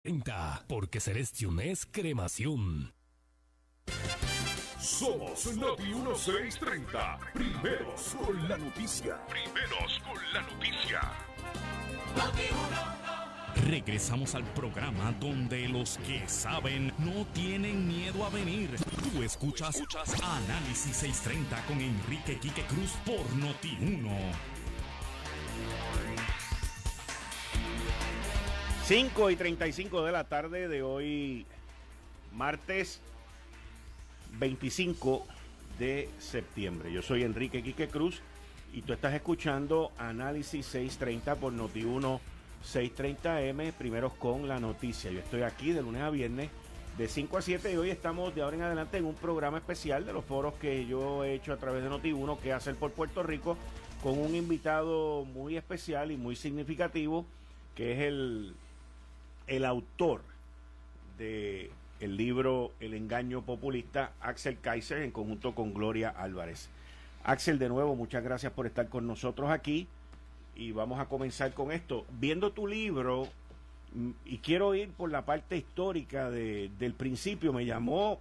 30, porque Celestion es cremación. Somos Noti 1630. Primeros con la noticia. Regresamos al programa donde los que saben no tienen miedo a venir. Tú escuchas Análisis 630 con Enrique Quique Cruz por Noti 1. 5:35 de la tarde de hoy, martes 25 de septiembre. Yo soy Enrique Quique Cruz y tú estás escuchando Análisis 630 por Noti 1 630M, primeros con la noticia. Yo estoy aquí de lunes a viernes de 5 a 7 y hoy estamos de ahora en adelante en un programa especial de los foros que yo he hecho a través de Noti 1, que hacer por Puerto Rico, con un invitado muy especial y muy significativo, que es el autor de el libro El engaño populista, Axel Kaiser, en conjunto con Gloria Álvarez. Axel, de nuevo, muchas gracias por estar con nosotros aquí y vamos a comenzar con esto. Viendo tu libro, y quiero ir por la parte histórica del principio, me llamó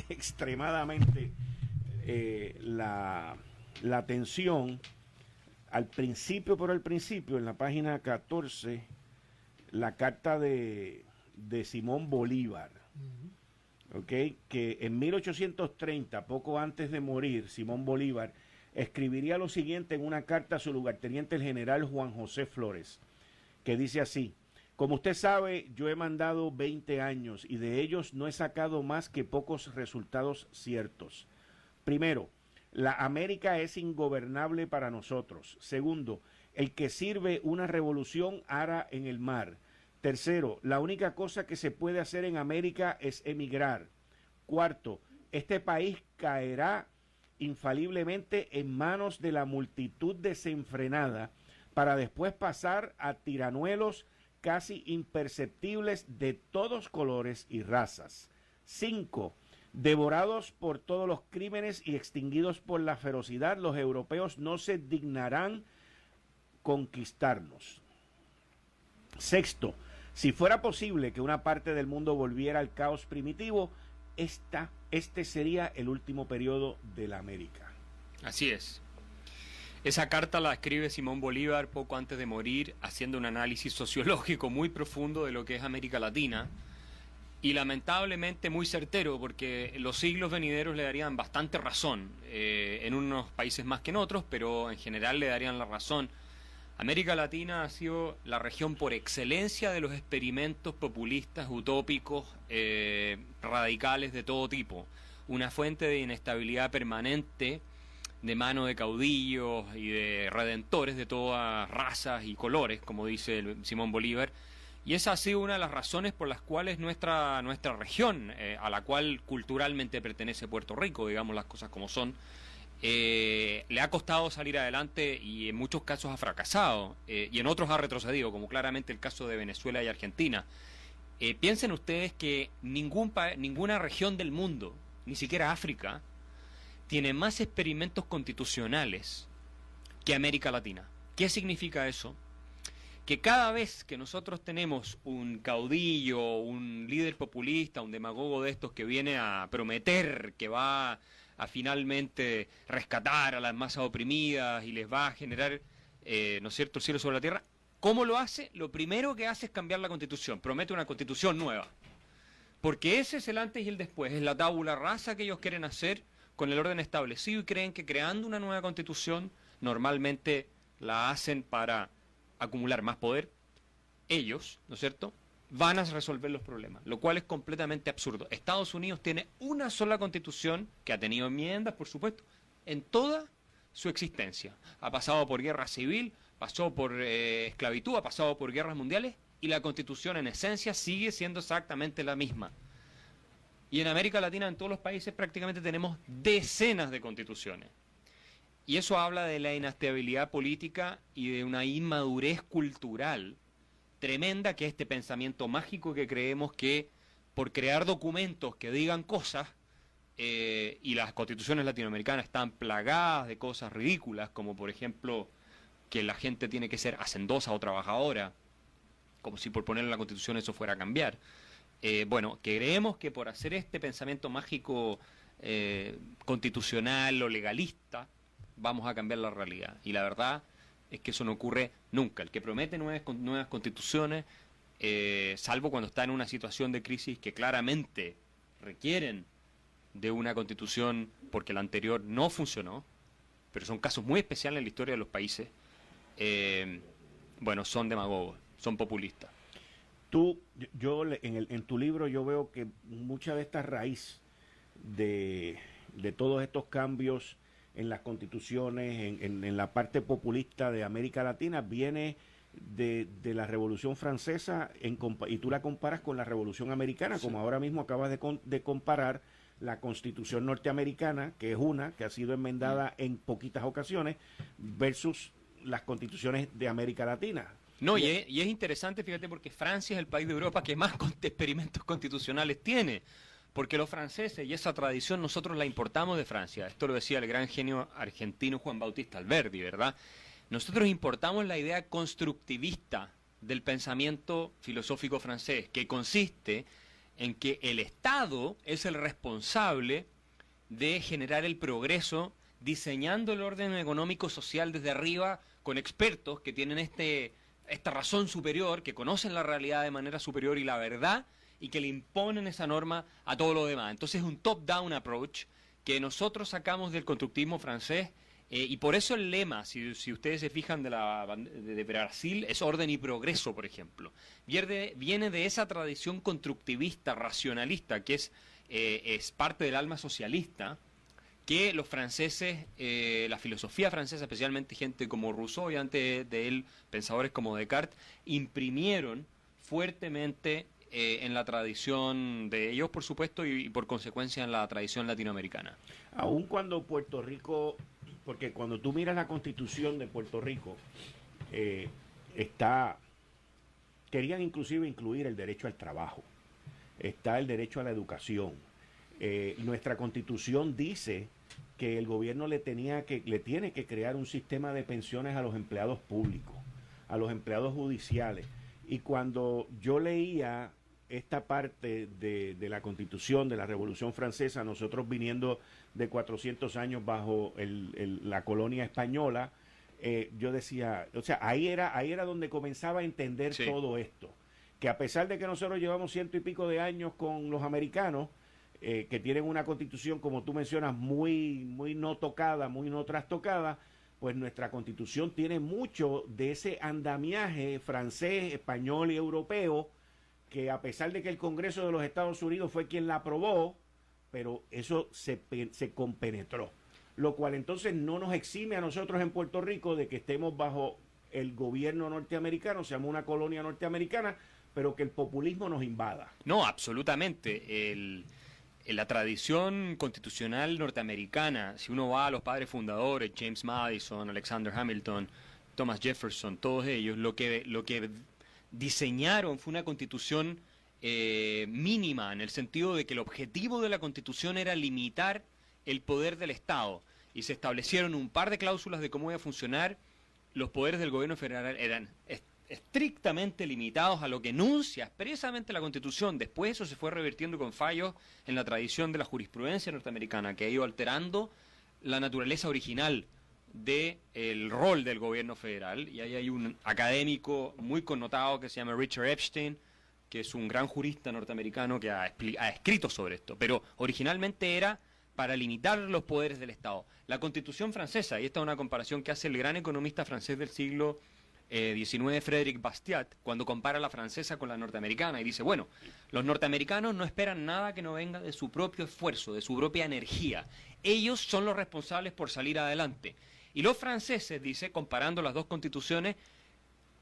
extremadamente la atención al principio, por el principio, en la página 14, la carta de Simón Bolívar, ¿okay? Que en 1830, poco antes de morir, Simón Bolívar escribiría lo siguiente en una carta a su lugarteniente, el general Juan José Flores, que dice así: como usted sabe, yo he mandado 20 años y de ellos no he sacado más que pocos resultados ciertos. Primero, la América es ingobernable para nosotros. Segundo, el que sirve una revolución ara en el mar. Tercero, la única cosa que se puede hacer en América es emigrar. Cuarto, este país caerá infaliblemente en manos de la multitud desenfrenada para después pasar a tiranuelos casi imperceptibles de todos colores y razas. 5. Devorados por todos los crímenes y extinguidos por la ferocidad, los europeos no se dignarán conquistarnos. 6. Si fuera posible que una parte del mundo volviera al caos primitivo, este sería el último periodo de la América. Así es. Esa carta la escribe Simón Bolívar poco antes de morir, haciendo un análisis sociológico muy profundo de lo que es América Latina, y lamentablemente muy certero, porque los siglos venideros le darían bastante razón, en unos países más que en otros, pero en general le darían la razón. América Latina ha sido la región por excelencia de los experimentos populistas, utópicos, radicales de todo tipo. Una fuente de inestabilidad permanente de mano de caudillos y de redentores de todas razas y colores, como dice Simón Bolívar. Y esa ha sido una de las razones por las cuales nuestra región, a la cual culturalmente pertenece Puerto Rico, digamos las cosas como son, le ha costado salir adelante y en muchos casos ha fracasado, y en otros ha retrocedido, como claramente el caso de Venezuela y Argentina. Piensen ustedes que ninguna región del mundo, ni siquiera África, tiene más experimentos constitucionales que América Latina. ¿Qué significa eso? Que cada vez que nosotros tenemos un caudillo, un líder populista, un demagogo de estos que viene a prometer que va a finalmente rescatar a las masas oprimidas y les va a generar, ¿no es cierto?, el cielo sobre la tierra, ¿cómo lo hace? Lo primero que hace es cambiar la constitución, promete una constitución nueva. Porque ese es el antes y el después, es la tabula rasa que ellos quieren hacer con el orden establecido y creen que creando una nueva constitución normalmente la hacen para acumular más poder. Ellos, ¿no es cierto?, van a resolver los problemas, lo cual es completamente absurdo. Estados Unidos tiene una sola constitución que ha tenido enmiendas, por supuesto, en toda su existencia. Ha pasado por guerra civil, pasó por esclavitud, ha pasado por guerras mundiales y la constitución en esencia sigue siendo exactamente la misma. Y en América Latina, en todos los países, prácticamente tenemos decenas de constituciones. Y eso habla de la inestabilidad política y de una inmadurez cultural tremenda, que es este pensamiento mágico que creemos que por crear documentos que digan cosas, y las constituciones latinoamericanas están plagadas de cosas ridículas, como por ejemplo que la gente tiene que ser hacendosa o trabajadora, como si por ponerlo en la Constitución eso fuera a cambiar. Bueno, creemos que por hacer este pensamiento mágico constitucional o legalista, vamos a cambiar la realidad. Y la verdad es que eso no ocurre nunca. El que promete nuevas constituciones, salvo cuando está en una situación de crisis que claramente requieren de una constitución porque la anterior no funcionó, pero son casos muy especiales en la historia de los países, bueno, son demagogos, son populistas. En tu libro yo veo que mucha de esta raíz de todos estos cambios en las constituciones, en la parte populista de América Latina, viene de la Revolución Francesa, y tú la comparas con la Revolución Americana, sí, como ahora mismo acabas de comparar la Constitución norteamericana, que es una que ha sido enmendada en poquitas ocasiones, versus las constituciones de América Latina. No, y es interesante, fíjate, porque Francia es el país de Europa que más experimentos constitucionales tiene, porque los franceses y esa tradición nosotros la importamos de Francia. Esto lo decía el gran genio argentino Juan Bautista Alberdi, ¿verdad? Nosotros importamos la idea constructivista del pensamiento filosófico francés, que consiste en que el Estado es el responsable de generar el progreso, diseñando el orden económico social desde arriba, con expertos que tienen esta razón superior, que conocen la realidad de manera superior y la verdad, y que le imponen esa norma a todo lo demás. Entonces es un top-down approach que nosotros sacamos del constructivismo francés, y por eso el lema, si ustedes se fijan de Brasil, es orden y progreso, por ejemplo. Viene de esa tradición constructivista, racionalista, que es parte del alma socialista, que los franceses, la filosofía francesa, especialmente gente como Rousseau y antes de él, pensadores como Descartes, imprimieron fuertemente en la tradición de ellos, por supuesto, y por consecuencia en la tradición latinoamericana. Aun cuando Puerto Rico, porque cuando tú miras la Constitución de Puerto Rico, querían inclusive incluir el derecho al trabajo, está el derecho a la educación. Nuestra Constitución dice que el gobierno le tiene que crear un sistema de pensiones a los empleados públicos, a los empleados judiciales. Y cuando yo leía esta parte de la Constitución, de la Revolución Francesa, nosotros viniendo de 400 años bajo la colonia española, yo decía, o sea, ahí era donde comenzaba a entender sí, todo esto. Que a pesar de que nosotros llevamos 100 y pico de años con los americanos, que tienen una constitución, como tú mencionas, muy no tocada, muy no trastocada, pues nuestra constitución tiene mucho de ese andamiaje francés, español y europeo, que a pesar de que el Congreso de los Estados Unidos fue quien la aprobó, pero eso se compenetró. Lo cual entonces no nos exime a nosotros en Puerto Rico de que estemos bajo el gobierno norteamericano, seamos una colonia norteamericana, pero que el populismo nos invada. No, absolutamente. La tradición constitucional norteamericana, si uno va a los padres fundadores, James Madison, Alexander Hamilton, Thomas Jefferson, todos ellos, lo que diseñaron fue una constitución mínima, en el sentido de que el objetivo de la constitución era limitar el poder del Estado, y se establecieron un par de cláusulas de cómo iba a funcionar. Los poderes del gobierno federal eran estrictamente limitados a lo que enuncia expresamente la Constitución. Después eso se fue revirtiendo con fallos en la tradición de la jurisprudencia norteamericana, que ha ido alterando la naturaleza original del rol del gobierno federal. Y ahí hay un académico muy connotado que se llama Richard Epstein, que es un gran jurista norteamericano que ha escrito sobre esto. Pero originalmente era para limitar los poderes del Estado. La Constitución francesa, y esta es una comparación que hace el gran economista francés del siglo XIX, Frédéric Bastiat, cuando compara la francesa con la norteamericana, y dice, bueno, los norteamericanos no esperan nada que no venga de su propio esfuerzo, de su propia energía. Ellos son los responsables por salir adelante. Y los franceses, dice, comparando las dos constituciones,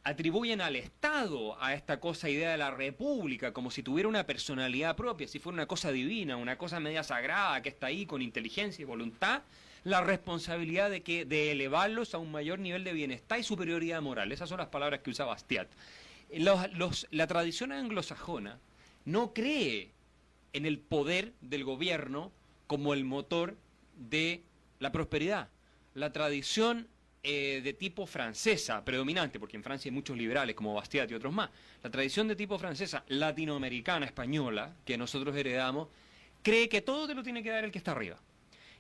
atribuyen al Estado a esta idea de la república, como si tuviera una personalidad propia, si fuera una cosa divina, una cosa media sagrada que está ahí con inteligencia y voluntad, la responsabilidad de elevarlos a un mayor nivel de bienestar y superioridad moral. Esas son las palabras que usa Bastiat. La tradición anglosajona no cree en el poder del gobierno como el motor de la prosperidad. La tradición de tipo francesa, predominante, porque en Francia hay muchos liberales como Bastiat y otros más, la tradición de tipo francesa, latinoamericana, española, que nosotros heredamos, cree que todo te lo tiene que dar el que está arriba.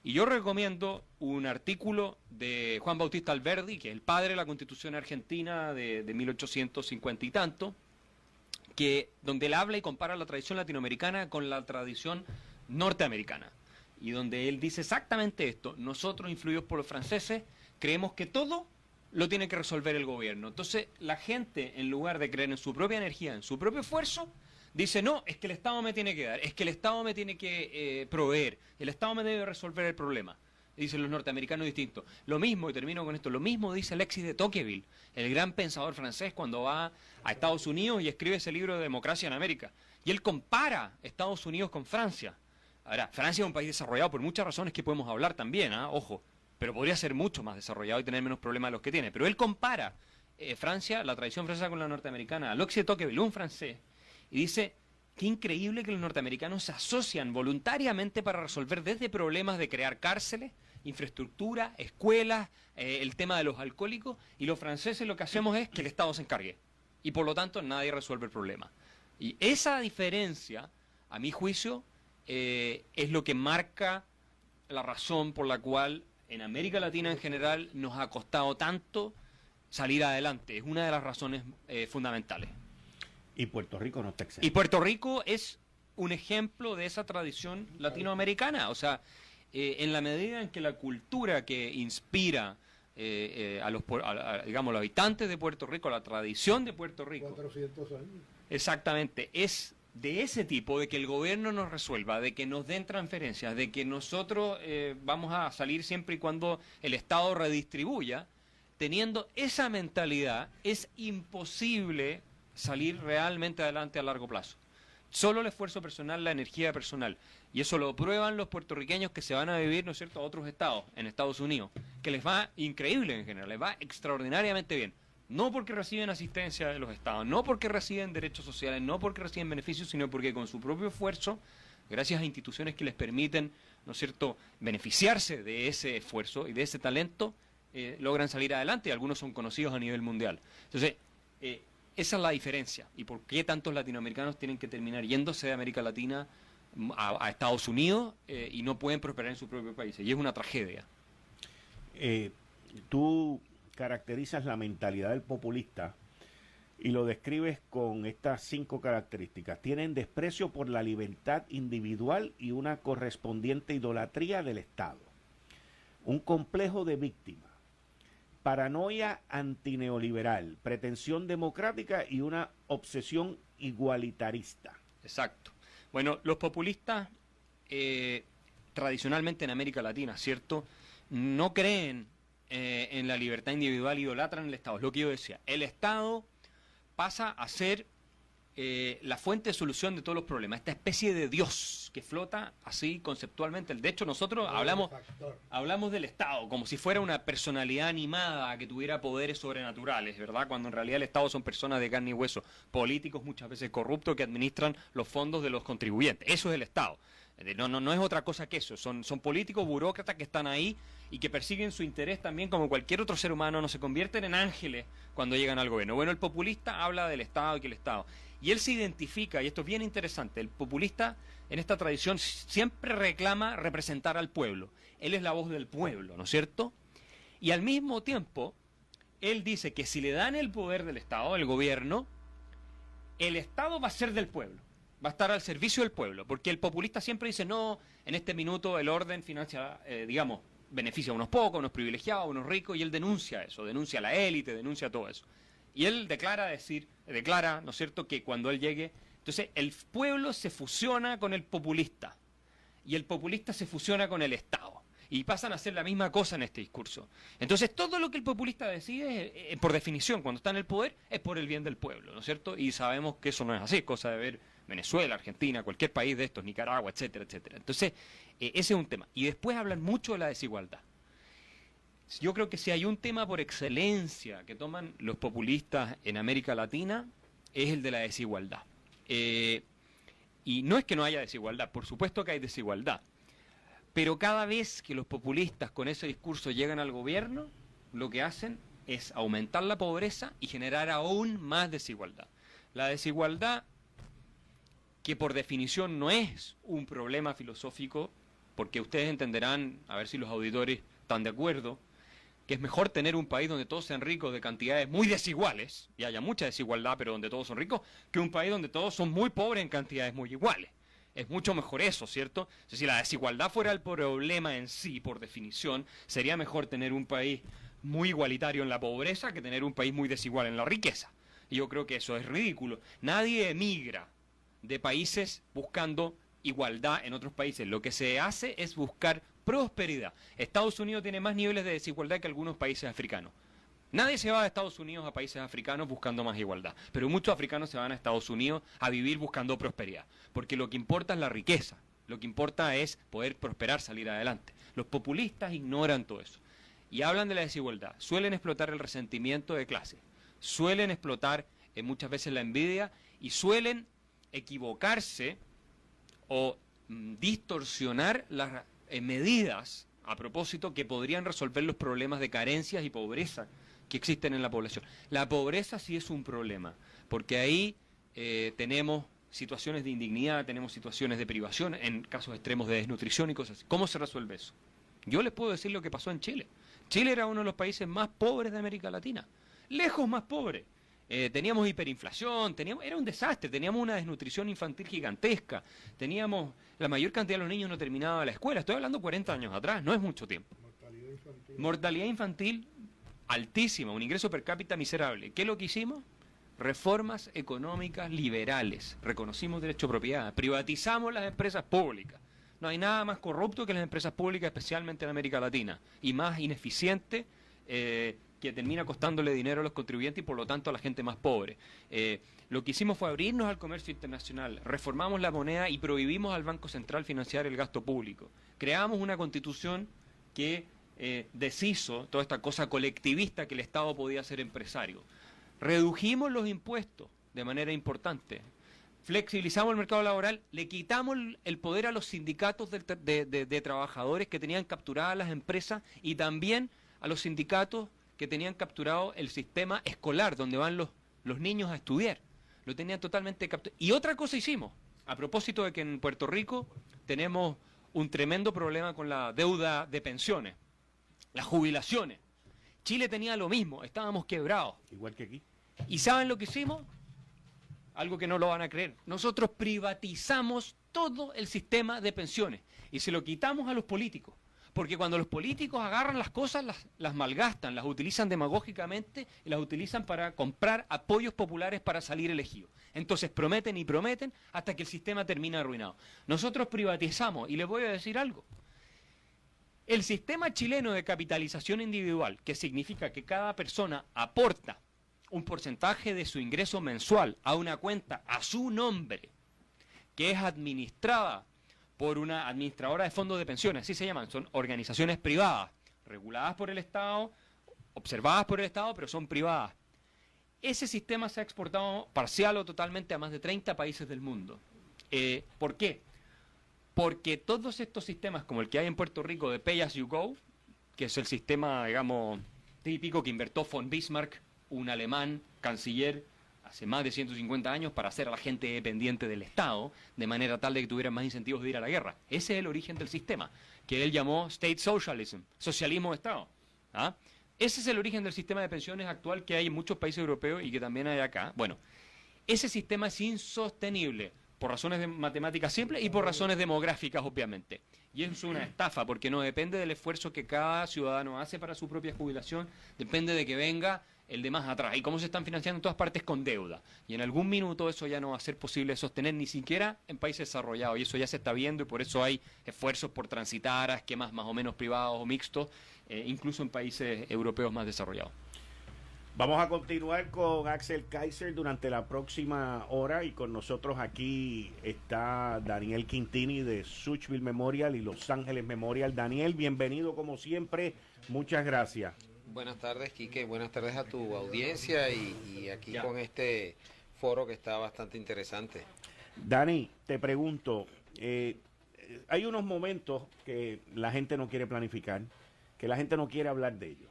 Y yo recomiendo un artículo de Juan Bautista Alberdi, que es el padre de la Constitución argentina de 1850 y tanto, donde él habla y compara la tradición latinoamericana con la tradición norteamericana. Y donde él dice exactamente esto: nosotros, influidos por los franceses, creemos que todo lo tiene que resolver el gobierno. Entonces, la gente, en lugar de creer en su propia energía, en su propio esfuerzo, dice, no, es que el Estado me tiene que dar, es que el Estado me tiene que proveer, el Estado me debe resolver el problema. Dicen los norteamericanos distintos. Lo mismo, y termino con esto, lo mismo dice Alexis de Tocqueville, el gran pensador francés, cuando va a Estados Unidos y escribe ese libro de Democracia en América. Y él compara Estados Unidos con Francia. Ahora, Francia es un país desarrollado por muchas razones que podemos hablar también, ojo, pero podría ser mucho más desarrollado y tener menos problemas de los que tiene. Pero él compara Francia, la tradición francesa con la norteamericana. Alexis de Tocqueville, un francés, y dice, qué increíble que los norteamericanos se asocian voluntariamente para resolver desde problemas de crear cárceles, infraestructura, escuelas, el tema de los alcohólicos, y los franceses lo que hacemos es que el Estado se encargue. Y por lo tanto nadie resuelve el problema. Y esa diferencia, a mi juicio, es lo que marca la razón por la cual en América Latina en general nos ha costado tanto salir adelante. Es una de las razones fundamentales. Y Puerto Rico no está exento. Y Puerto Rico es un ejemplo de esa tradición latinoamericana. O sea, en la medida en que la cultura que inspira digamos, los habitantes de Puerto Rico, la tradición de Puerto Rico, 400 años. Exactamente, es de ese tipo, de que el gobierno nos resuelva, de que nos den transferencias, de que nosotros vamos a salir siempre y cuando el Estado redistribuya. Teniendo esa mentalidad, es imposible salir realmente adelante a largo plazo. Solo el esfuerzo personal, la energía personal. Y eso lo prueban los puertorriqueños que se van a vivir, ¿no es cierto?, a otros estados, en Estados Unidos, que les va increíble en general, les va extraordinariamente bien. No porque reciben asistencia de los estados, no porque reciben derechos sociales, no porque reciben beneficios, sino porque con su propio esfuerzo, gracias a instituciones que les permiten, ¿no es cierto?, beneficiarse de ese esfuerzo y de ese talento, logran salir adelante, y algunos son conocidos a nivel mundial. Entonces, esa es la diferencia. ¿Y por qué tantos latinoamericanos tienen que terminar yéndose de América Latina a Estados Unidos y no pueden prosperar en sus propios países? Y es una tragedia. Tú caracterizas la mentalidad del populista y lo describes con estas 5 características. Tienen desprecio por la libertad individual y una correspondiente idolatría del Estado. Un complejo de víctima. Paranoia antineoliberal, pretensión democrática y una obsesión igualitarista. Exacto. Bueno, los populistas tradicionalmente en América Latina, ¿cierto?, no creen en la libertad individual, idolatran el Estado. Es lo que yo decía. El Estado pasa a ser la fuente de solución de todos los problemas, esta especie de Dios que flota así conceptualmente. De hecho, nosotros hablamos del Estado como si fuera una personalidad animada que tuviera poderes sobrenaturales, ¿verdad? Cuando en realidad el Estado son personas de carne y hueso, políticos muchas veces corruptos que administran los fondos de los contribuyentes. Eso es el Estado. No es otra cosa que eso. Son políticos, burócratas que están ahí y que persiguen su interés también como cualquier otro ser humano. No se convierten en ángeles cuando llegan al gobierno. Bueno, el populista habla del Estado y que el Estado... Y él se identifica, y esto es bien interesante, el populista en esta tradición siempre reclama representar al pueblo. Él es la voz del pueblo, ¿no es cierto? Y al mismo tiempo, él dice que si le dan el poder del Estado, del gobierno, el Estado va a ser del pueblo, va a estar al servicio del pueblo, porque el populista siempre dice, no, en este minuto el orden financia, digamos, beneficia a unos pocos, a unos privilegiados, a unos ricos, y él denuncia eso, denuncia a la élite, denuncia todo eso. Y él declara, ¿no es cierto?, que cuando él llegue, entonces el pueblo se fusiona con el populista y el populista se fusiona con el Estado y pasan a hacer la misma cosa en este discurso. Entonces todo lo que el populista decide, por definición, cuando está en el poder, es por el bien del pueblo, ¿no es cierto? Y sabemos que eso no es así, cosa de ver Venezuela, Argentina, cualquier país de estos, Nicaragua, etcétera, etcétera. Entonces, ese es un tema. Y después hablan mucho de la desigualdad. Yo creo que si hay un tema por excelencia que toman los populistas en América Latina, es el de la desigualdad. Y no es que no haya desigualdad, por supuesto que hay desigualdad. Pero cada vez que los populistas con ese discurso llegan al gobierno, lo que hacen es aumentar la pobreza y generar aún más desigualdad. La desigualdad, que por definición no es un problema filosófico, porque ustedes entenderán, a ver si los auditores están de acuerdo, que es mejor tener un país donde todos sean ricos de cantidades muy desiguales, y haya mucha desigualdad, pero donde todos son ricos, que un país donde todos son muy pobres en cantidades muy iguales. Es mucho mejor eso, ¿cierto? O sea, si la desigualdad fuera el problema en sí, por definición, sería mejor tener un país muy igualitario en la pobreza que tener un país muy desigual en la riqueza. Y yo creo que eso es ridículo. Nadie emigra de países buscando igualdad en otros países. Lo que se hace es buscar prosperidad. Estados Unidos tiene más niveles de desigualdad que algunos países africanos. Nadie se va de Estados Unidos a países africanos buscando más igualdad, pero muchos africanos se van a Estados Unidos a vivir buscando prosperidad, porque lo que importa es la riqueza, lo que importa es poder prosperar, salir adelante. Los populistas ignoran todo eso y hablan de la desigualdad, suelen explotar el resentimiento de clase, suelen explotar muchas veces la envidia y suelen equivocarse o distorsionar las medidas a propósito que podrían resolver los problemas de carencias y pobreza que existen en la población. La pobreza sí es un problema, porque ahí tenemos situaciones de indignidad, tenemos situaciones de privación, en casos extremos de desnutrición y cosas así. ¿Cómo se resuelve eso? Yo les puedo decir lo que pasó en Chile. Chile era uno de los países más pobres de América Latina, lejos más pobre. Teníamos hiperinflación, era un desastre, teníamos una desnutrición infantil gigantesca, teníamos, la mayor cantidad de los niños no terminaba la escuela, estoy hablando 40 años atrás, no es mucho tiempo. Mortalidad infantil altísima, un ingreso per cápita miserable. ¿Qué es lo que hicimos? Reformas económicas liberales, reconocimos derecho a propiedad, privatizamos las empresas públicas. No hay nada más corrupto que las empresas públicas, especialmente en América Latina, y más ineficiente, que termina costándole dinero a los contribuyentes y por lo tanto a la gente más pobre. Lo que hicimos fue abrirnos al comercio internacional, reformamos la moneda y prohibimos al Banco Central financiar el gasto público. Creamos una constitución que deshizo toda esta cosa colectivista que el Estado podía ser empresario. Redujimos los impuestos de manera importante. Flexibilizamos el mercado laboral, le quitamos el poder a los sindicatos de trabajadores que tenían capturadas las empresas y también a los sindicatos que tenían capturado el sistema escolar, donde van los niños a estudiar. Lo tenían totalmente capturado. Y otra cosa hicimos, a propósito de que en Puerto Rico tenemos un tremendo problema con la deuda de pensiones, las jubilaciones. Chile tenía lo mismo, estábamos quebrados. Igual que aquí. ¿Y saben lo que hicimos? Algo que no lo van a creer. Nosotros privatizamos todo el sistema de pensiones y se lo quitamos a los políticos. Porque cuando los políticos agarran las cosas, las malgastan, las utilizan demagógicamente y las utilizan para comprar apoyos populares para salir elegidos. Entonces prometen y prometen hasta que el sistema termina arruinado. Nosotros privatizamos, y les voy a decir algo. El sistema chileno de capitalización individual, que significa que cada persona aporta un porcentaje de su ingreso mensual a una cuenta a su nombre, que es administrada por una administradora de fondos de pensiones, así se llaman, son organizaciones privadas, reguladas por el Estado, observadas por el Estado, pero son privadas. Ese sistema se ha exportado parcial o totalmente a más de 30 países del mundo. ¿Por qué? Porque todos estos sistemas, como el que hay en Puerto Rico de Pay As You Go, que es el sistema, digamos, típico que inventó von Bismarck, un alemán canciller, hace más de 150 años, para hacer a la gente dependiente del Estado, de manera tal de que tuvieran más incentivos de ir a la guerra. Ese es el origen del sistema, que él llamó State Socialism, socialismo de Estado. ¿Ah? Ese es el origen del sistema de pensiones actual que hay en muchos países europeos y que también hay acá. Bueno, ese sistema es insostenible, por razones de matemáticas simples y por razones demográficas, obviamente. Y es una estafa, porque no depende del esfuerzo que cada ciudadano hace para su propia jubilación, depende de que venga el de más atrás. ¿Y cómo se están financiando en todas partes? Con deuda. Y en algún minuto eso ya no va a ser posible sostener ni siquiera en países desarrollados. Y eso ya se está viendo y por eso hay esfuerzos por transitar a esquemas más o menos privados o mixtos, incluso en países europeos más desarrollados. Vamos a continuar con Axel Kaiser durante la próxima hora y con nosotros aquí está Daniel Quintini de Suchville Memorial y Los Ángeles Memorial. Daniel, bienvenido como siempre. Muchas gracias. Buenas tardes, Quique. Buenas tardes a tu audiencia y aquí con este foro que está bastante interesante. Dani, te pregunto, hay unos momentos que la gente no quiere planificar, que la gente no quiere hablar de ellos.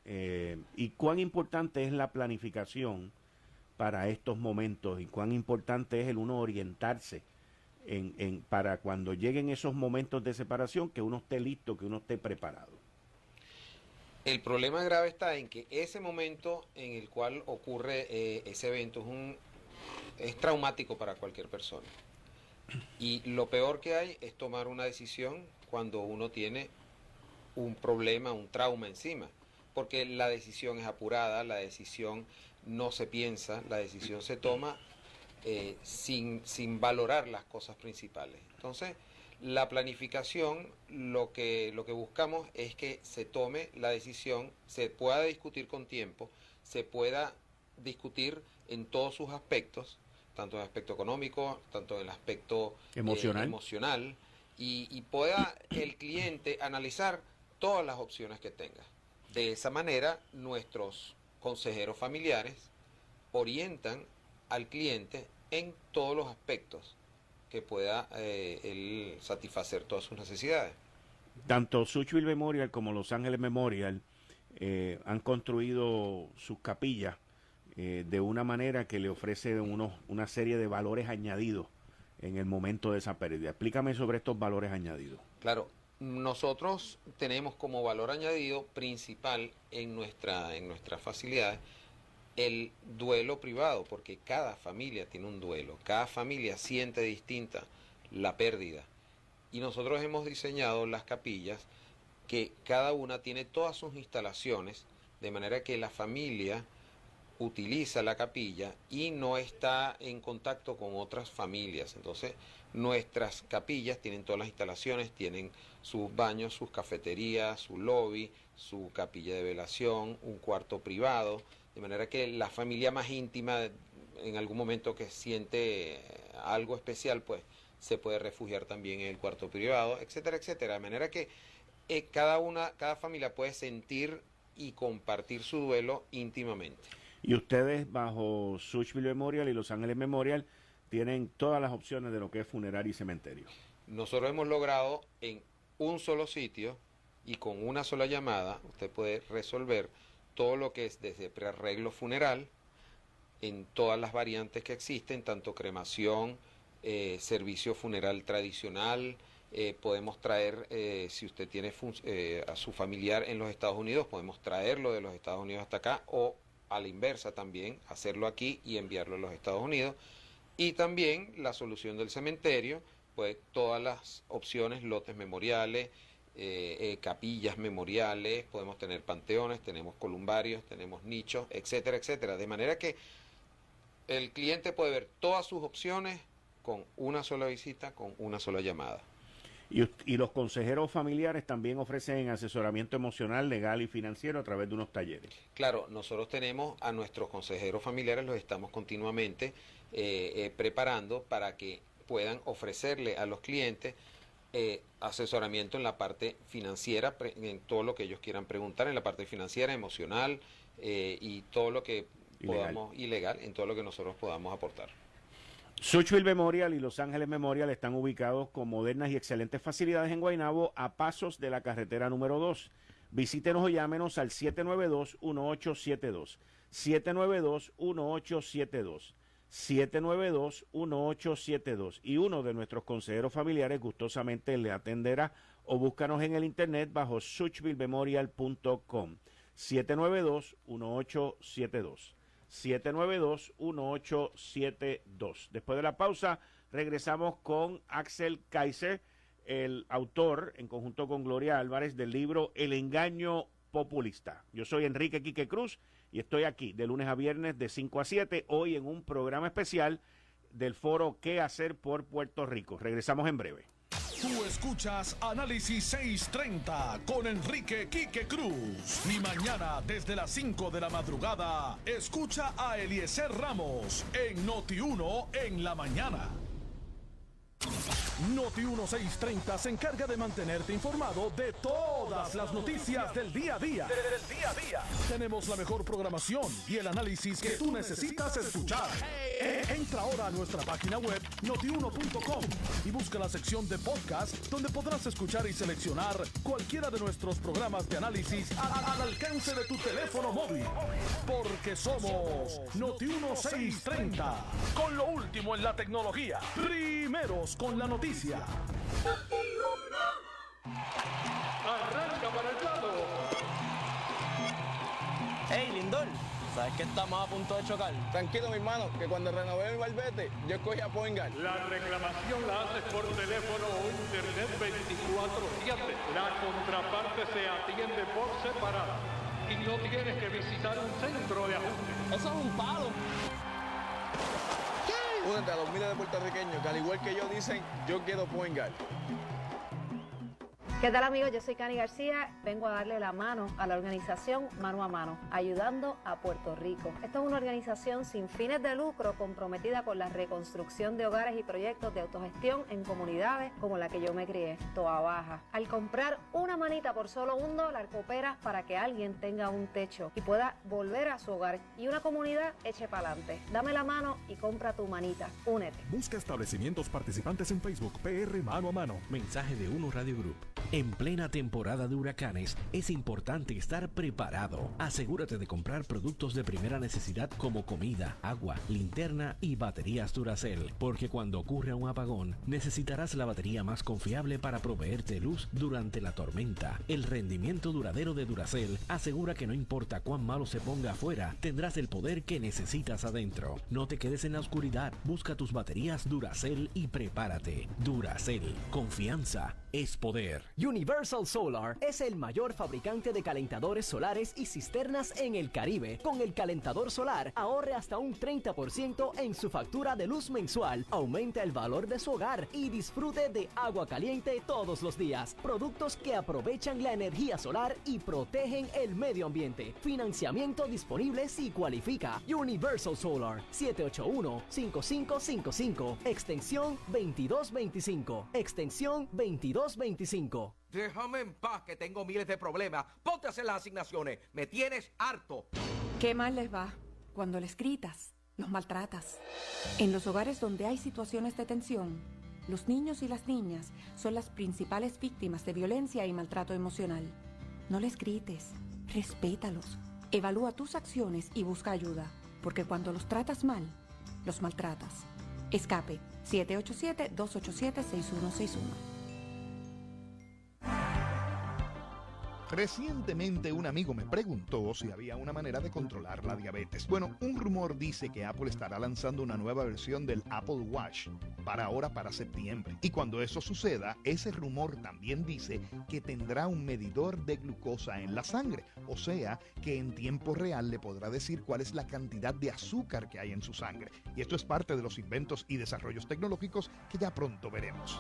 y cuán importante es la planificación para estos momentos y cuán importante es el uno orientarse para cuando lleguen esos momentos de separación, que uno esté listo, que uno esté preparado. El problema grave está en que ese momento en el cual ocurre ese evento es traumático para cualquier persona. Y lo peor que hay es tomar una decisión cuando uno tiene un problema, un trauma encima, porque la decisión es apurada, la decisión no se piensa, la decisión se toma sin valorar las cosas principales. Entonces, la planificación, lo que buscamos es que se tome la decisión, se pueda discutir con tiempo, se pueda discutir en todos sus aspectos, tanto en el aspecto económico, tanto en el aspecto emocional y pueda el cliente analizar todas las opciones que tenga. De esa manera, nuestros consejeros familiares orientan al cliente en todos los aspectos que pueda él satisfacer todas sus necesidades. Tanto Suchville Memorial como Los Ángeles Memorial han construido sus capillas de una manera que le ofrece una serie de valores añadidos en el momento de esa pérdida. Explícame sobre estos valores añadidos. Claro, nosotros tenemos como valor añadido principal en nuestras facilidades el duelo privado, porque cada familia tiene un duelo, cada familia siente distinta la pérdida. Y nosotros hemos diseñado las capillas que cada una tiene todas sus instalaciones, de manera que la familia utiliza la capilla y no está en contacto con otras familias. Entonces, nuestras capillas tienen todas las instalaciones, tienen sus baños, sus cafeterías, su lobby, su capilla de velación, un cuarto privado, de manera que la familia más íntima, en algún momento que siente algo especial, pues se puede refugiar también en el cuarto privado, etcétera, etcétera. De manera que cada familia puede sentir y compartir su duelo íntimamente. Y ustedes, bajo Suchville Memorial y Los Ángeles Memorial, tienen todas las opciones de lo que es funeraria y cementerio. Nosotros hemos logrado en un solo sitio y con una sola llamada, usted puede resolver todo lo que es desde prearreglo funeral, en todas las variantes que existen, tanto cremación, servicio funeral tradicional, podemos traer, si usted tiene a su familiar en los Estados Unidos, podemos traerlo de los Estados Unidos hasta acá, o a la inversa también, hacerlo aquí y enviarlo a los Estados Unidos. Y también la solución del cementerio, pues todas las opciones, lotes memoriales, capillas memoriales, podemos tener panteones, tenemos columbarios, tenemos nichos, etcétera, etcétera. De manera que el cliente puede ver todas sus opciones con una sola visita, con una sola llamada. Y los consejeros familiares también ofrecen asesoramiento emocional, legal y financiero a través de unos talleres. Claro, nosotros tenemos a nuestros consejeros familiares, los estamos continuamente preparando para que puedan ofrecerle a los clientes asesoramiento en la parte financiera, en todo lo que ellos quieran preguntar, en la parte financiera, emocional y todo lo que podamos, ilegal, en todo lo que nosotros podamos aportar. Suchville Memorial y Los Ángeles Memorial están ubicados con modernas y excelentes facilidades en Guaynabo, a pasos de la carretera número 2. Visítenos o llámenos al 792-1872. 792-1872. 792-1872. Y uno de nuestros consejeros familiares gustosamente le atenderá, o búscanos en el internet bajo suchvillememorial.com. 792-1872. 792-1872. Después de la pausa, regresamos con Axel Kaiser, el autor, en conjunto con Gloria Álvarez, del libro El Engaño Populista. Yo soy Enrique Quique Cruz y estoy aquí de lunes a viernes de 5 a 7, hoy en un programa especial del foro ¿Qué hacer por Puerto Rico? Regresamos en breve. Tú escuchas Análisis 630 con Enrique Quique Cruz. Y mañana desde las 5 de la madrugada, escucha a Eliezer Ramos en Noti1 en la mañana. Noti 1630 se encarga de mantenerte informado de todas las noticias del día a día. Tenemos la mejor programación y el análisis que tú necesitas escuchar. Entra ahora a nuestra página web notiuno.com y busca la sección de podcast donde podrás escuchar y seleccionar cualquiera de nuestros programas de análisis al alcance de tu teléfono móvil. Porque somos Noti 1630, con lo último en la tecnología. Primeros con la noticia. Arranca para el lado. Hey, Lindor, ¿sabes que estamos a punto de chocar? Tranquilo, mi hermano, que cuando renové mi barbete, yo escogí a Poingal. La reclamación la haces por teléfono o internet 24/7. La contraparte se atiende por separado y no tienes que visitar un centro de ajuste. ¡Eso es un palo! Únete a los miles de puertorriqueños que al igual que yo dicen, yo quiero Poingal. ¿Qué tal, amigos? Yo soy Cani García. Vengo a darle la mano a la organización Mano a Mano, ayudando a Puerto Rico. Esta es una organización sin fines de lucro comprometida con la reconstrucción de hogares y proyectos de autogestión en comunidades como la que yo me crié, Toa Baja. Al comprar una manita por solo $1, coopera para que alguien tenga un techo y pueda volver a su hogar y una comunidad eche para adelante. Dame la mano y compra tu manita. Únete. Busca establecimientos participantes en Facebook, PR Mano a Mano. Mensaje de Uno Radio Group. En plena temporada de huracanes, es importante estar preparado. Asegúrate de comprar productos de primera necesidad como comida, agua, linterna y baterías Duracell, porque cuando ocurra un apagón, necesitarás la batería más confiable para proveerte luz durante la tormenta. El rendimiento duradero de Duracell asegura que no importa cuán malo se ponga afuera, tendrás el poder que necesitas adentro. No te quedes en la oscuridad, busca tus baterías Duracell y prepárate. Duracell, confianza es poder. Universal Solar es el mayor fabricante de calentadores solares y cisternas en el Caribe. Con el calentador solar, ahorre hasta un 30% en su factura de luz mensual. Aumenta el valor de su hogar y disfrute de agua caliente todos los días. Productos que aprovechan la energía solar y protegen el medio ambiente. Financiamiento disponible si cualifica. Universal Solar, 781-5555, extensión 2225, extensión 2225. Déjame en paz, que tengo miles de problemas. Ponte a hacer las asignaciones. Me tienes harto. ¿Qué mal les va cuando les gritas, los maltratas? En los hogares donde hay situaciones de tensión, los niños y las niñas son las principales víctimas de violencia y maltrato emocional. No les grites, respétalos. Evalúa tus acciones y busca ayuda, porque cuando los tratas mal, los maltratas. Escape 787-287-6161. Recientemente un amigo me preguntó si había una manera de controlar la diabetes. Bueno, un rumor dice que Apple estará lanzando una nueva versión del Apple Watch para septiembre. Y cuando eso suceda, ese rumor también dice que tendrá un medidor de glucosa en la sangre. O sea, que en tiempo real le podrá decir cuál es la cantidad de azúcar que hay en su sangre. Y esto es parte de los inventos y desarrollos tecnológicos que ya pronto veremos.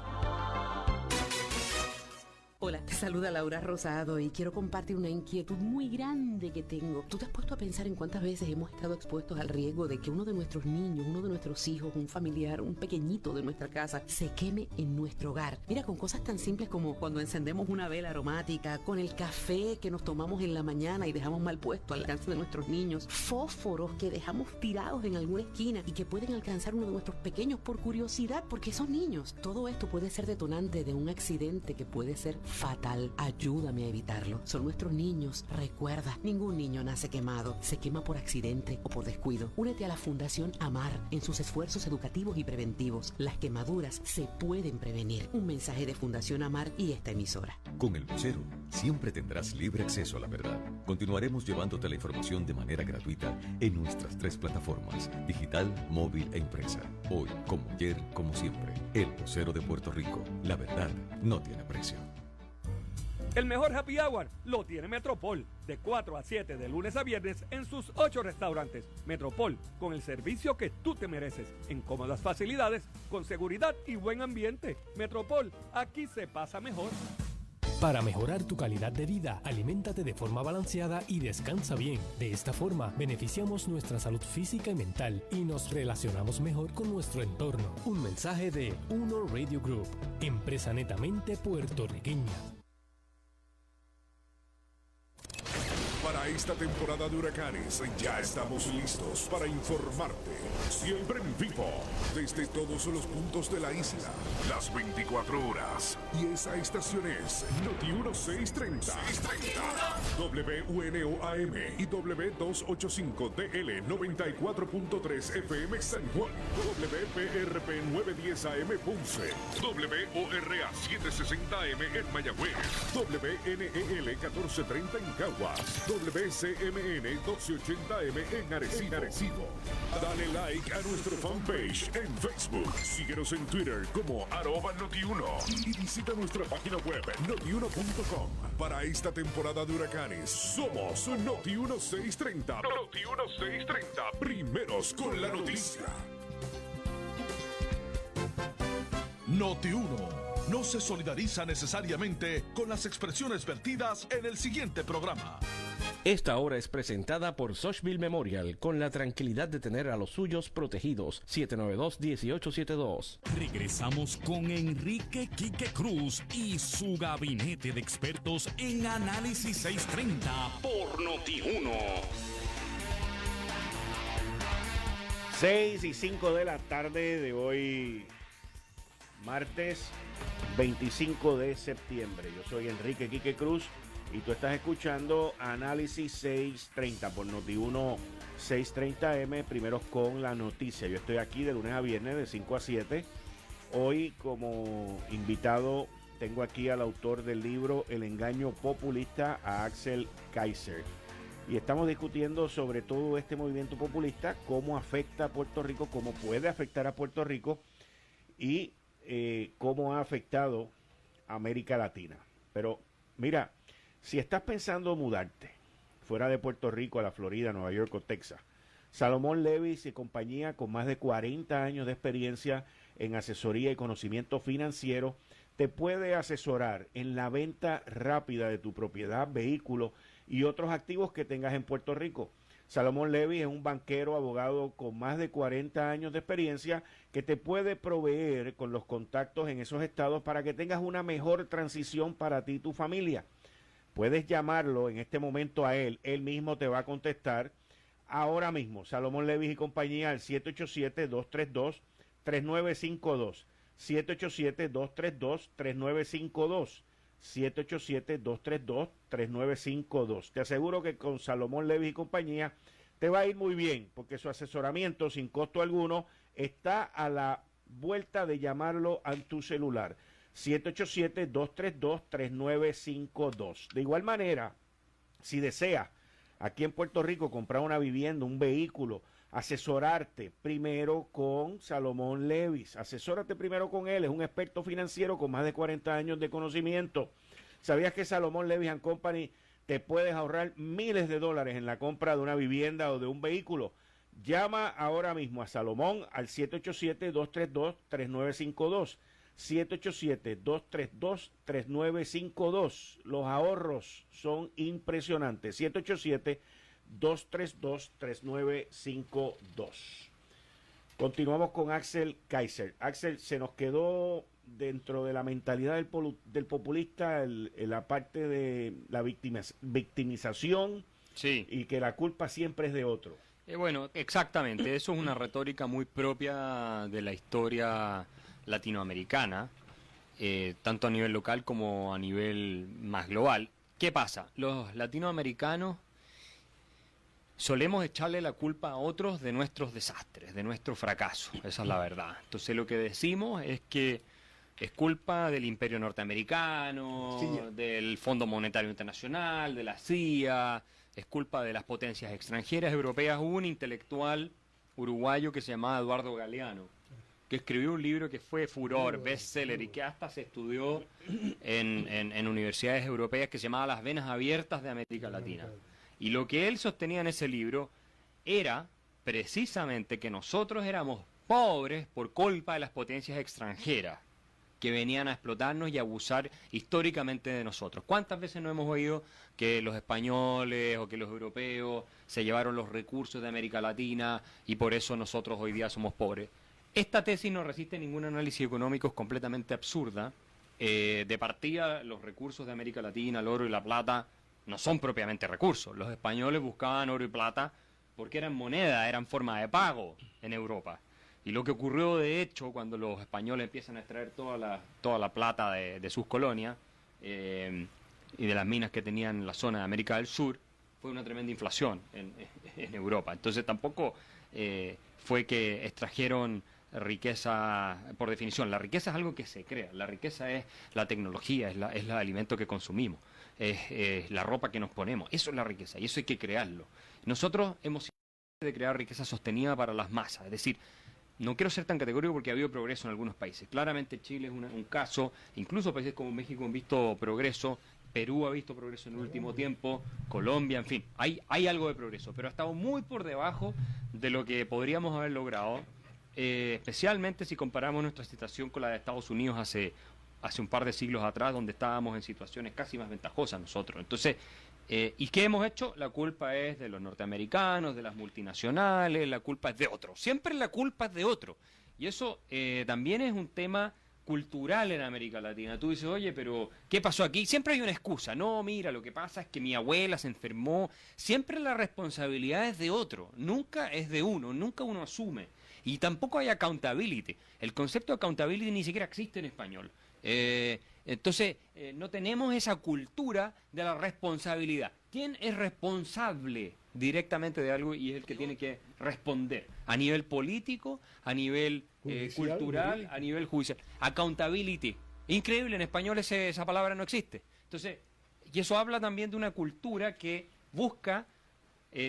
Hola, te saluda Laura Rosado y quiero compartir una inquietud muy grande que tengo. ¿Tú te has puesto a pensar en cuántas veces hemos estado expuestos al riesgo de que uno de nuestros niños, uno de nuestros hijos, un familiar, un pequeñito de nuestra casa se queme en nuestro hogar? Mira, con cosas tan simples como cuando encendemos una vela aromática, con el café que nos tomamos en la mañana y dejamos mal puesto al alcance de nuestros niños, fósforos que dejamos tirados en alguna esquina y que pueden alcanzar uno de nuestros pequeños por curiosidad porque son niños. Todo esto puede ser detonante de un accidente que puede ser fatal. Ayúdame a evitarlo. Son nuestros niños. Recuerda, ningún niño nace quemado. Se quema por accidente o por descuido. Únete a la Fundación AMAR en sus esfuerzos educativos y preventivos. Las quemaduras se pueden prevenir. Un mensaje de Fundación AMAR y esta emisora. Con El Vocero siempre tendrás libre acceso a la verdad. Continuaremos llevándote la información de manera gratuita en nuestras 3 plataformas: digital, móvil e impresa. Hoy, como ayer, como siempre. El Vocero de Puerto Rico. La verdad no tiene precio. El mejor happy hour lo tiene Metropol, de 4 a 7 de lunes a viernes en sus 8 restaurantes. Metropol, con el servicio que tú te mereces, en cómodas facilidades, con seguridad y buen ambiente. Metropol, aquí se pasa mejor. Para mejorar tu calidad de vida, aliméntate de forma balanceada y descansa bien. De esta forma, beneficiamos nuestra salud física y mental y nos relacionamos mejor con nuestro entorno. Un mensaje de Uno Radio Group, empresa netamente puertorriqueña. Para esta temporada de huracanes ya estamos listos para informarte. Siempre en vivo, desde todos los puntos de la isla, las 24 horas. Y esa estación es Noti 1630. WNOAM y W285DL 94.3 FM San Juan. WPRP 910 AM Ponce. WORA 760M en Mayagüez. WNEL 1430 en Caguas. WCMN 1280M en Arecibo. Dale like a nuestro fanpage en Facebook. Síguenos en Twitter como @Noti1 y visita nuestra página web notiuno.com. Para esta temporada de huracanes, somos Noti 1630. Noti 1630, primeros con la noticia. Noti 1 no se solidariza necesariamente con las expresiones vertidas en el siguiente programa. Esta hora es presentada por Sochville Memorial, con la tranquilidad de tener a los suyos protegidos. 792-1872. Regresamos con Enrique Quique Cruz y su gabinete de expertos en Análisis 630 por Noti1. 6:05 de la tarde de hoy, martes 25 de septiembre. Yo soy Enrique Quique Cruz y tú estás escuchando Análisis 630 por Noti1 630M, primeros con la noticia. Yo estoy aquí de lunes a viernes de 5 a 7. Hoy como invitado tengo aquí al autor del libro El engaño populista, a Axel Kaiser. Y estamos discutiendo sobre todo este movimiento populista, cómo afecta a Puerto Rico, cómo puede afectar a Puerto Rico y cómo ha afectado a América Latina. Pero mira, si estás pensando mudarte fuera de Puerto Rico, a la Florida, Nueva York o Texas, Salomón Levis y compañía, con más de 40 años de experiencia en asesoría y conocimiento financiero, te puede asesorar en la venta rápida de tu propiedad, vehículo y otros activos que tengas en Puerto Rico. Salomón Levis es un banquero, abogado con más de 40 años de experiencia que te puede proveer con los contactos en esos estados para que tengas una mejor transición para ti y tu familia. Puedes llamarlo en este momento a él mismo te va a contestar ahora mismo. Salomón Levis y compañía al 787-232-3952. 787-232-3952. 787-232-3952. Te aseguro que con Salomón Levis y compañía te va a ir muy bien, porque su asesoramiento sin costo alguno está a la vuelta de llamarlo a tu celular. 787-232-3952. De igual manera, si deseas aquí en Puerto Rico comprar una vivienda, un vehículo, asesorarte primero con Salomón Levis. Asesórate primero con él, es un experto financiero con más de 40 años de conocimiento. ¿Sabías que Salomón Levis & Company te puedes ahorrar miles de dólares en la compra de una vivienda o de un vehículo? Llama ahora mismo a Salomón al 787-232-3952. 787-232-3952. Los ahorros son impresionantes. 787-232-3952. Continuamos con Axel Kaiser. Axel, se nos quedó dentro de la mentalidad del populista la parte de la victimización, sí, y que la culpa siempre es de otro. Bueno, exactamente. Eso es una retórica muy propia de la historia latinoamericana, tanto a nivel local como a nivel más global. ¿Qué pasa? Los latinoamericanos solemos echarle la culpa a otros de nuestros desastres, de nuestro fracaso. Esa es la verdad. Entonces lo que decimos es que es culpa del Imperio Norteamericano, sí, del Fondo Monetario Internacional, de la CIA, es culpa de las potencias extranjeras europeas. Hubo un intelectual uruguayo que se llamaba Eduardo Galeano, que escribió un libro que fue furor, bestseller, y que hasta se estudió en universidades europeas, que se llamaba Las venas abiertas de América Latina. Y lo que él sostenía en ese libro era precisamente que nosotros éramos pobres por culpa de las potencias extranjeras. que venían a explotarnos y a abusar históricamente de nosotros. ¿Cuántas veces no hemos oído que los españoles o que los europeos se llevaron los recursos de América Latina y por eso nosotros hoy día somos pobres? Esta tesis no resiste ningún análisis económico, es completamente absurda. De partida, los recursos de América Latina, el oro y la plata, no son propiamente recursos. Los españoles buscaban oro y plata porque eran moneda, eran forma de pago en Europa. Y lo que ocurrió, de hecho, cuando los españoles empiezan a extraer toda la plata de sus colonias y de las minas que tenían en la zona de América del Sur, fue una tremenda inflación en Europa. Entonces tampoco fue que extrajeron riqueza, por definición. La riqueza es algo que se crea, la riqueza es la tecnología, es el alimento que consumimos, es la ropa que nos ponemos. Eso es la riqueza y eso hay que crearlo. Nosotros hemos sido de crear riqueza sostenida para las masas, es decir, no quiero ser tan categórico porque ha habido progreso en algunos países. Claramente Chile es un caso, incluso países como México han visto progreso, Perú ha visto progreso en el último tiempo, Colombia, en fin, hay algo de progreso, pero ha estado muy por debajo de lo que podríamos haber logrado, especialmente si comparamos nuestra situación con la de Estados Unidos hace un par de siglos atrás, donde estábamos en situaciones casi más ventajosas nosotros. Entonces, ¿y qué hemos hecho? La culpa es de los norteamericanos, de las multinacionales, la culpa es de otros. Siempre la culpa es de otro. Y eso también es un tema cultural en América Latina. Tú dices, oye, pero ¿qué pasó aquí? Siempre hay una excusa. No, mira, lo que pasa es que mi abuela se enfermó. Siempre la responsabilidad es de otro. Nunca es de uno. Nunca uno asume. Y tampoco hay accountability. El concepto de accountability ni siquiera existe en español. Entonces, no tenemos esa cultura de la responsabilidad. ¿Quién es responsable directamente de algo y es el que tiene que responder? A nivel político, a nivel cultural, a nivel judicial. Accountability. Increíble, en español esa palabra no existe. Entonces, y eso habla también de una cultura que busca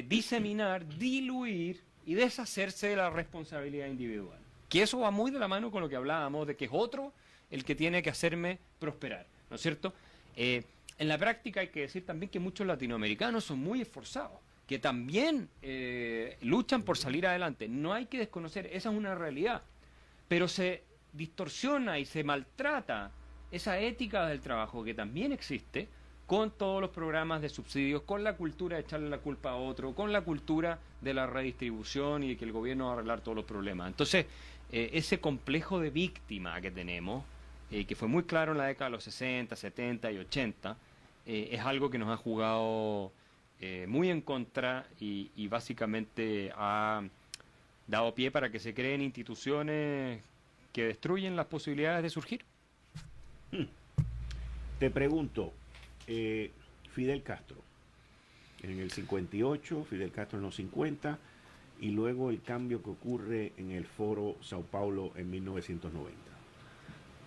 diseminar, diluir y deshacerse de la responsabilidad individual. Que eso va muy de la mano con lo que hablábamos, de que es otro el que tiene que hacerme prosperar, ¿no es cierto? En la práctica hay que decir también que muchos latinoamericanos son muy esforzados, que también luchan por salir adelante. No hay que desconocer, esa es una realidad, pero se distorsiona y se maltrata esa ética del trabajo que también existe con todos los programas de subsidios, con la cultura de echarle la culpa a otro, con la cultura de la redistribución y de que el gobierno va a arreglar todos los problemas. Entonces, ese complejo de víctima que tenemos, que fue muy claro en la década de los 60, 70 y 80, es algo que nos ha jugado muy en contra y básicamente ha dado pie para que se creen instituciones que destruyen las posibilidades de surgir. Te pregunto, Fidel Castro en el 58, Fidel Castro en los 50 y luego el cambio que ocurre en el Foro Sao Paulo en 1990.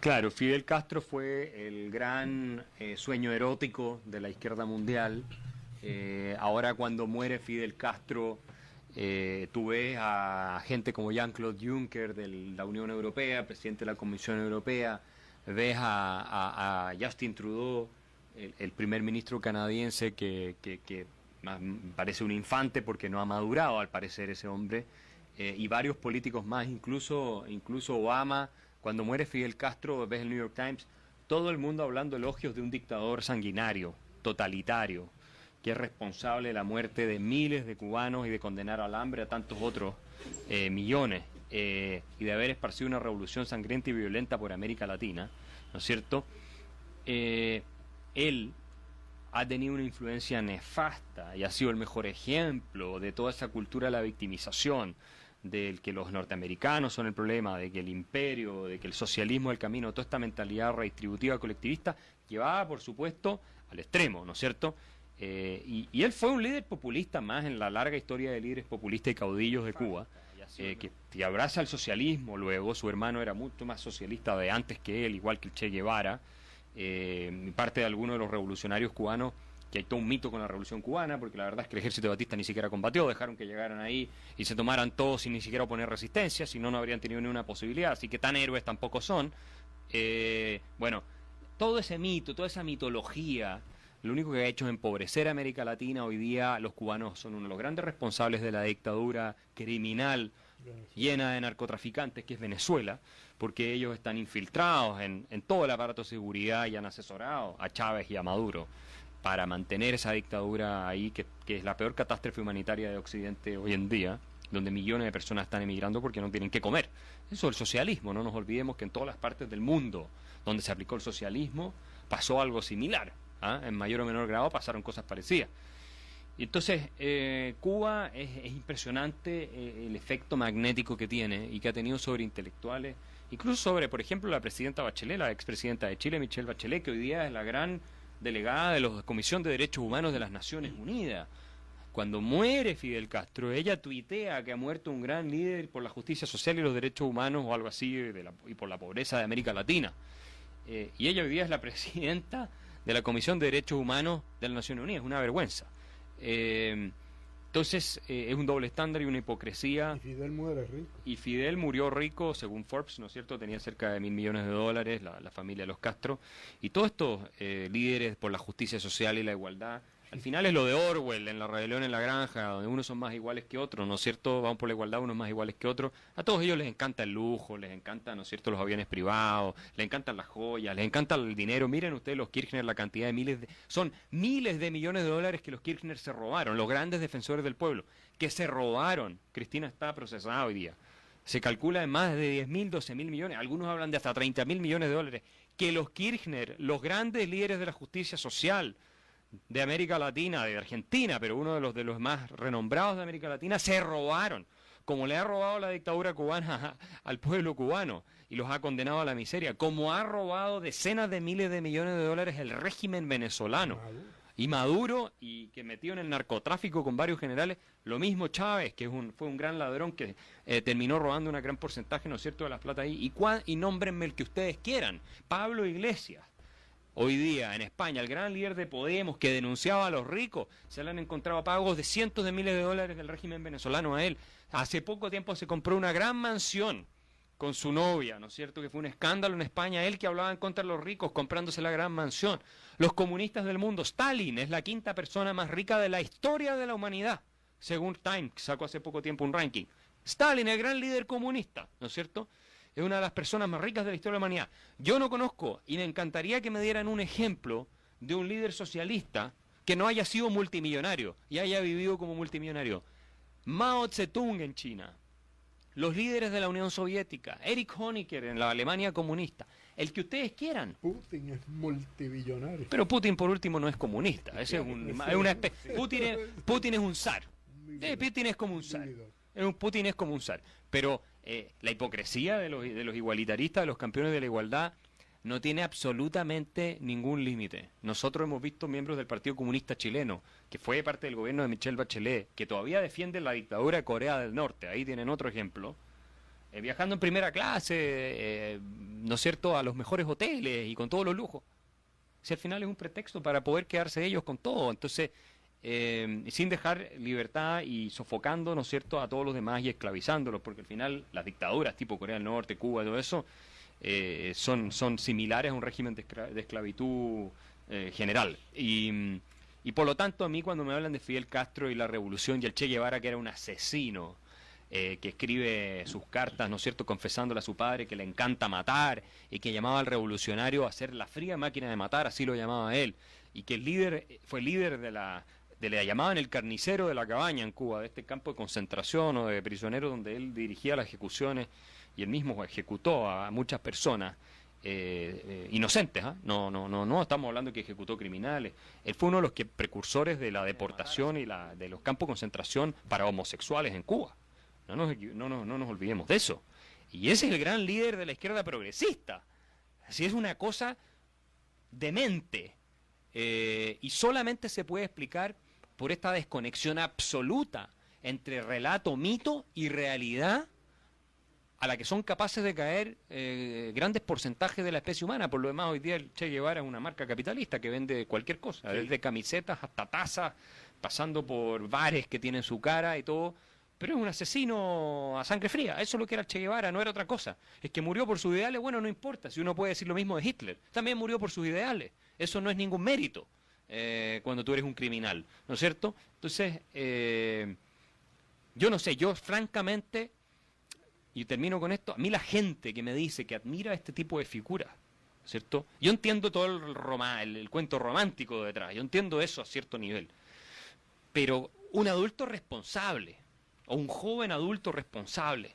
Claro, Fidel Castro fue el gran sueño erótico de la izquierda mundial. Ahora cuando muere Fidel Castro, tú ves a gente como Jean-Claude Juncker de la Unión Europea, presidente de la Comisión Europea, ves a Justin Trudeau, el primer ministro canadiense que parece un infante porque no ha madurado al parecer ese hombre, y varios políticos más, incluso Obama. Cuando muere Fidel Castro, ves el New York Times, todo el mundo hablando elogios de un dictador sanguinario, totalitario, que es responsable de la muerte de miles de cubanos y de condenar al hambre a tantos otros millones, y de haber esparcido una revolución sangrienta y violenta por América Latina, ¿no es cierto? Él ha tenido una influencia nefasta y ha sido el mejor ejemplo de toda esa cultura de la victimización, del que los norteamericanos son el problema, de que el imperio, de que el socialismo es el camino, toda esta mentalidad redistributiva colectivista llevada, por supuesto, al extremo, ¿no es cierto? Y él fue un líder populista más en la larga historia de líderes populistas y caudillos de Cuba, que abraza el socialismo. Luego su hermano era mucho más socialista de antes que él, igual que el Che Guevara, parte de algunos de los revolucionarios cubanos, que hay todo un mito con la revolución cubana, porque la verdad es que el ejército de Batista ni siquiera combatió, dejaron que llegaran ahí y se tomaran todos sin ni siquiera oponer resistencia, si no, no habrían tenido ni una posibilidad, así que tan héroes tampoco son. Bueno, todo ese mito, toda esa mitología, lo único que ha hecho es empobrecer a América Latina. Hoy día los cubanos son uno de los grandes responsables de la dictadura criminal llena de narcotraficantes, que es Venezuela, porque ellos están infiltrados en todo el aparato de seguridad y han asesorado a Chávez y a Maduro para mantener esa dictadura ahí, que es la peor catástrofe humanitaria de Occidente hoy en día, donde millones de personas están emigrando porque no tienen qué comer. Eso es el socialismo, no nos olvidemos que en todas las partes del mundo donde se aplicó el socialismo pasó algo similar, ¿ah? En mayor o menor grado pasaron cosas parecidas. Y entonces, Cuba es impresionante el efecto magnético que tiene y que ha tenido sobre intelectuales, incluso sobre, por ejemplo, la presidenta Bachelet, la expresidenta de Chile, Michelle Bachelet, que hoy día es la gran delegada de la Comisión de Derechos Humanos de las Naciones Unidas. Cuando muere Fidel Castro, ella tuitea que ha muerto un gran líder por la justicia social y los derechos humanos o algo así, y por la pobreza de América Latina. Y ella hoy día es la presidenta de la Comisión de Derechos Humanos de las Naciones Unidas. Es una vergüenza. Entonces es un doble estándar y una hipocresía. Y Fidel muere rico. Y Fidel murió rico, según Forbes, ¿no es cierto? Tenía cerca de $1.000 millones, la familia de los Castro. Y todos estos líderes por la justicia social y la igualdad, al final es lo de Orwell en La Rebelión en la Granja, donde unos son más iguales que otros, ¿no es cierto? Vamos por la igualdad, unos más iguales que otros. A todos ellos les encanta el lujo, les encanta, ¿no es cierto?, los aviones privados, les encantan las joyas, les encanta el dinero. Miren ustedes los Kirchner, la cantidad de son miles de millones de dólares que los Kirchner se robaron, los grandes defensores del pueblo, que se robaron. Cristina está procesada hoy día. Se calcula en más de 10.000, 12.000 millones, algunos hablan de hasta 30.000 millones de dólares, que los Kirchner, los grandes líderes de la justicia social de América Latina, de Argentina, pero uno de los más renombrados de América Latina, se robaron, como le ha robado la dictadura cubana al pueblo cubano y los ha condenado a la miseria, como ha robado decenas de miles de millones de dólares el régimen venezolano y Maduro, y que metió en el narcotráfico con varios generales, lo mismo Chávez, que fue un gran ladrón que terminó robando un gran porcentaje, ¿no es cierto?, de la plata ahí, y nómbrenme el que ustedes quieran, Pablo Iglesias. Hoy día en España, el gran líder de Podemos que denunciaba a los ricos, se le han encontrado pagos de cientos de miles de dólares del régimen venezolano a él. Hace poco tiempo se compró una gran mansión con su novia, ¿no es cierto?, que fue un escándalo en España, él que hablaba en contra de los ricos comprándose la gran mansión. Los comunistas del mundo, Stalin es la quinta persona más rica de la historia de la humanidad, según Time, que sacó hace poco tiempo un ranking. Stalin, el gran líder comunista, ¿no es cierto?, es una de las personas más ricas de la historia de la humanidad. Yo no conozco, y me encantaría que me dieran un ejemplo de un líder socialista que no haya sido multimillonario y haya vivido como multimillonario. Mao Zedong en China, los líderes de la Unión Soviética, Erich Honecker en la Alemania comunista, el que ustedes quieran. Putin es multimillonario. Pero Putin, por último, no es comunista. Ese Putin es un zar. Putin es como un zar. Putin es como un zar. Pero la hipocresía de los igualitaristas, de los campeones de la igualdad, no tiene absolutamente ningún límite. Nosotros hemos visto miembros del Partido Comunista Chileno, que fue parte del gobierno de Michelle Bachelet, que todavía defienden la dictadura de Corea del Norte, ahí tienen otro ejemplo, viajando en primera clase, ¿no es cierto?, a los mejores hoteles y con todos los lujos. Si al final es un pretexto para poder quedarse ellos con todo, entonces, sin dejar libertad y sofocando, ¿no es cierto?, a todos los demás y esclavizándolos, porque al final las dictaduras tipo Corea del Norte, Cuba, todo eso, son similares a un régimen de esclavitud general. Y por lo tanto, a mí cuando me hablan de Fidel Castro y la revolución y el Che Guevara, que era un asesino, que escribe sus cartas, ¿no es cierto?, confesándole a su padre que le encanta matar y que llamaba al revolucionario a ser la fría máquina de matar, así lo llamaba él, y que el líder fue líder le llamaban el carnicero de la cabaña en Cuba, de este campo de concentración o de prisioneros donde él dirigía las ejecuciones y él mismo ejecutó a muchas personas inocentes, ¿eh? No estamos hablando de que ejecutó criminales. Él fue uno de los precursores de la deportación y de los campos de concentración para homosexuales en Cuba. No nos olvidemos de eso. Y ese es el gran líder de la izquierda progresista. Así es una cosa demente. Y solamente se puede explicar por esta desconexión absoluta entre relato, mito y realidad a la que son capaces de caer grandes porcentajes de la especie humana. Por lo demás, hoy día el Che Guevara es una marca capitalista que vende cualquier cosa, desde camisetas hasta tazas, pasando por bares que tienen su cara y todo. Pero es un asesino a sangre fría. Eso es lo que era el Che Guevara, no era otra cosa. Es que murió por sus ideales, bueno, no importa. Si uno puede decir lo mismo de Hitler, también murió por sus ideales. Eso no es ningún mérito cuando tú eres un criminal, ¿no es cierto? Entonces, yo no sé, yo francamente y termino con esto, a mí la gente que me dice que admira este tipo de figuras, ¿cierto? Yo entiendo todo el cuento romántico detrás, yo entiendo eso a cierto nivel, pero un adulto responsable, o un joven adulto responsable,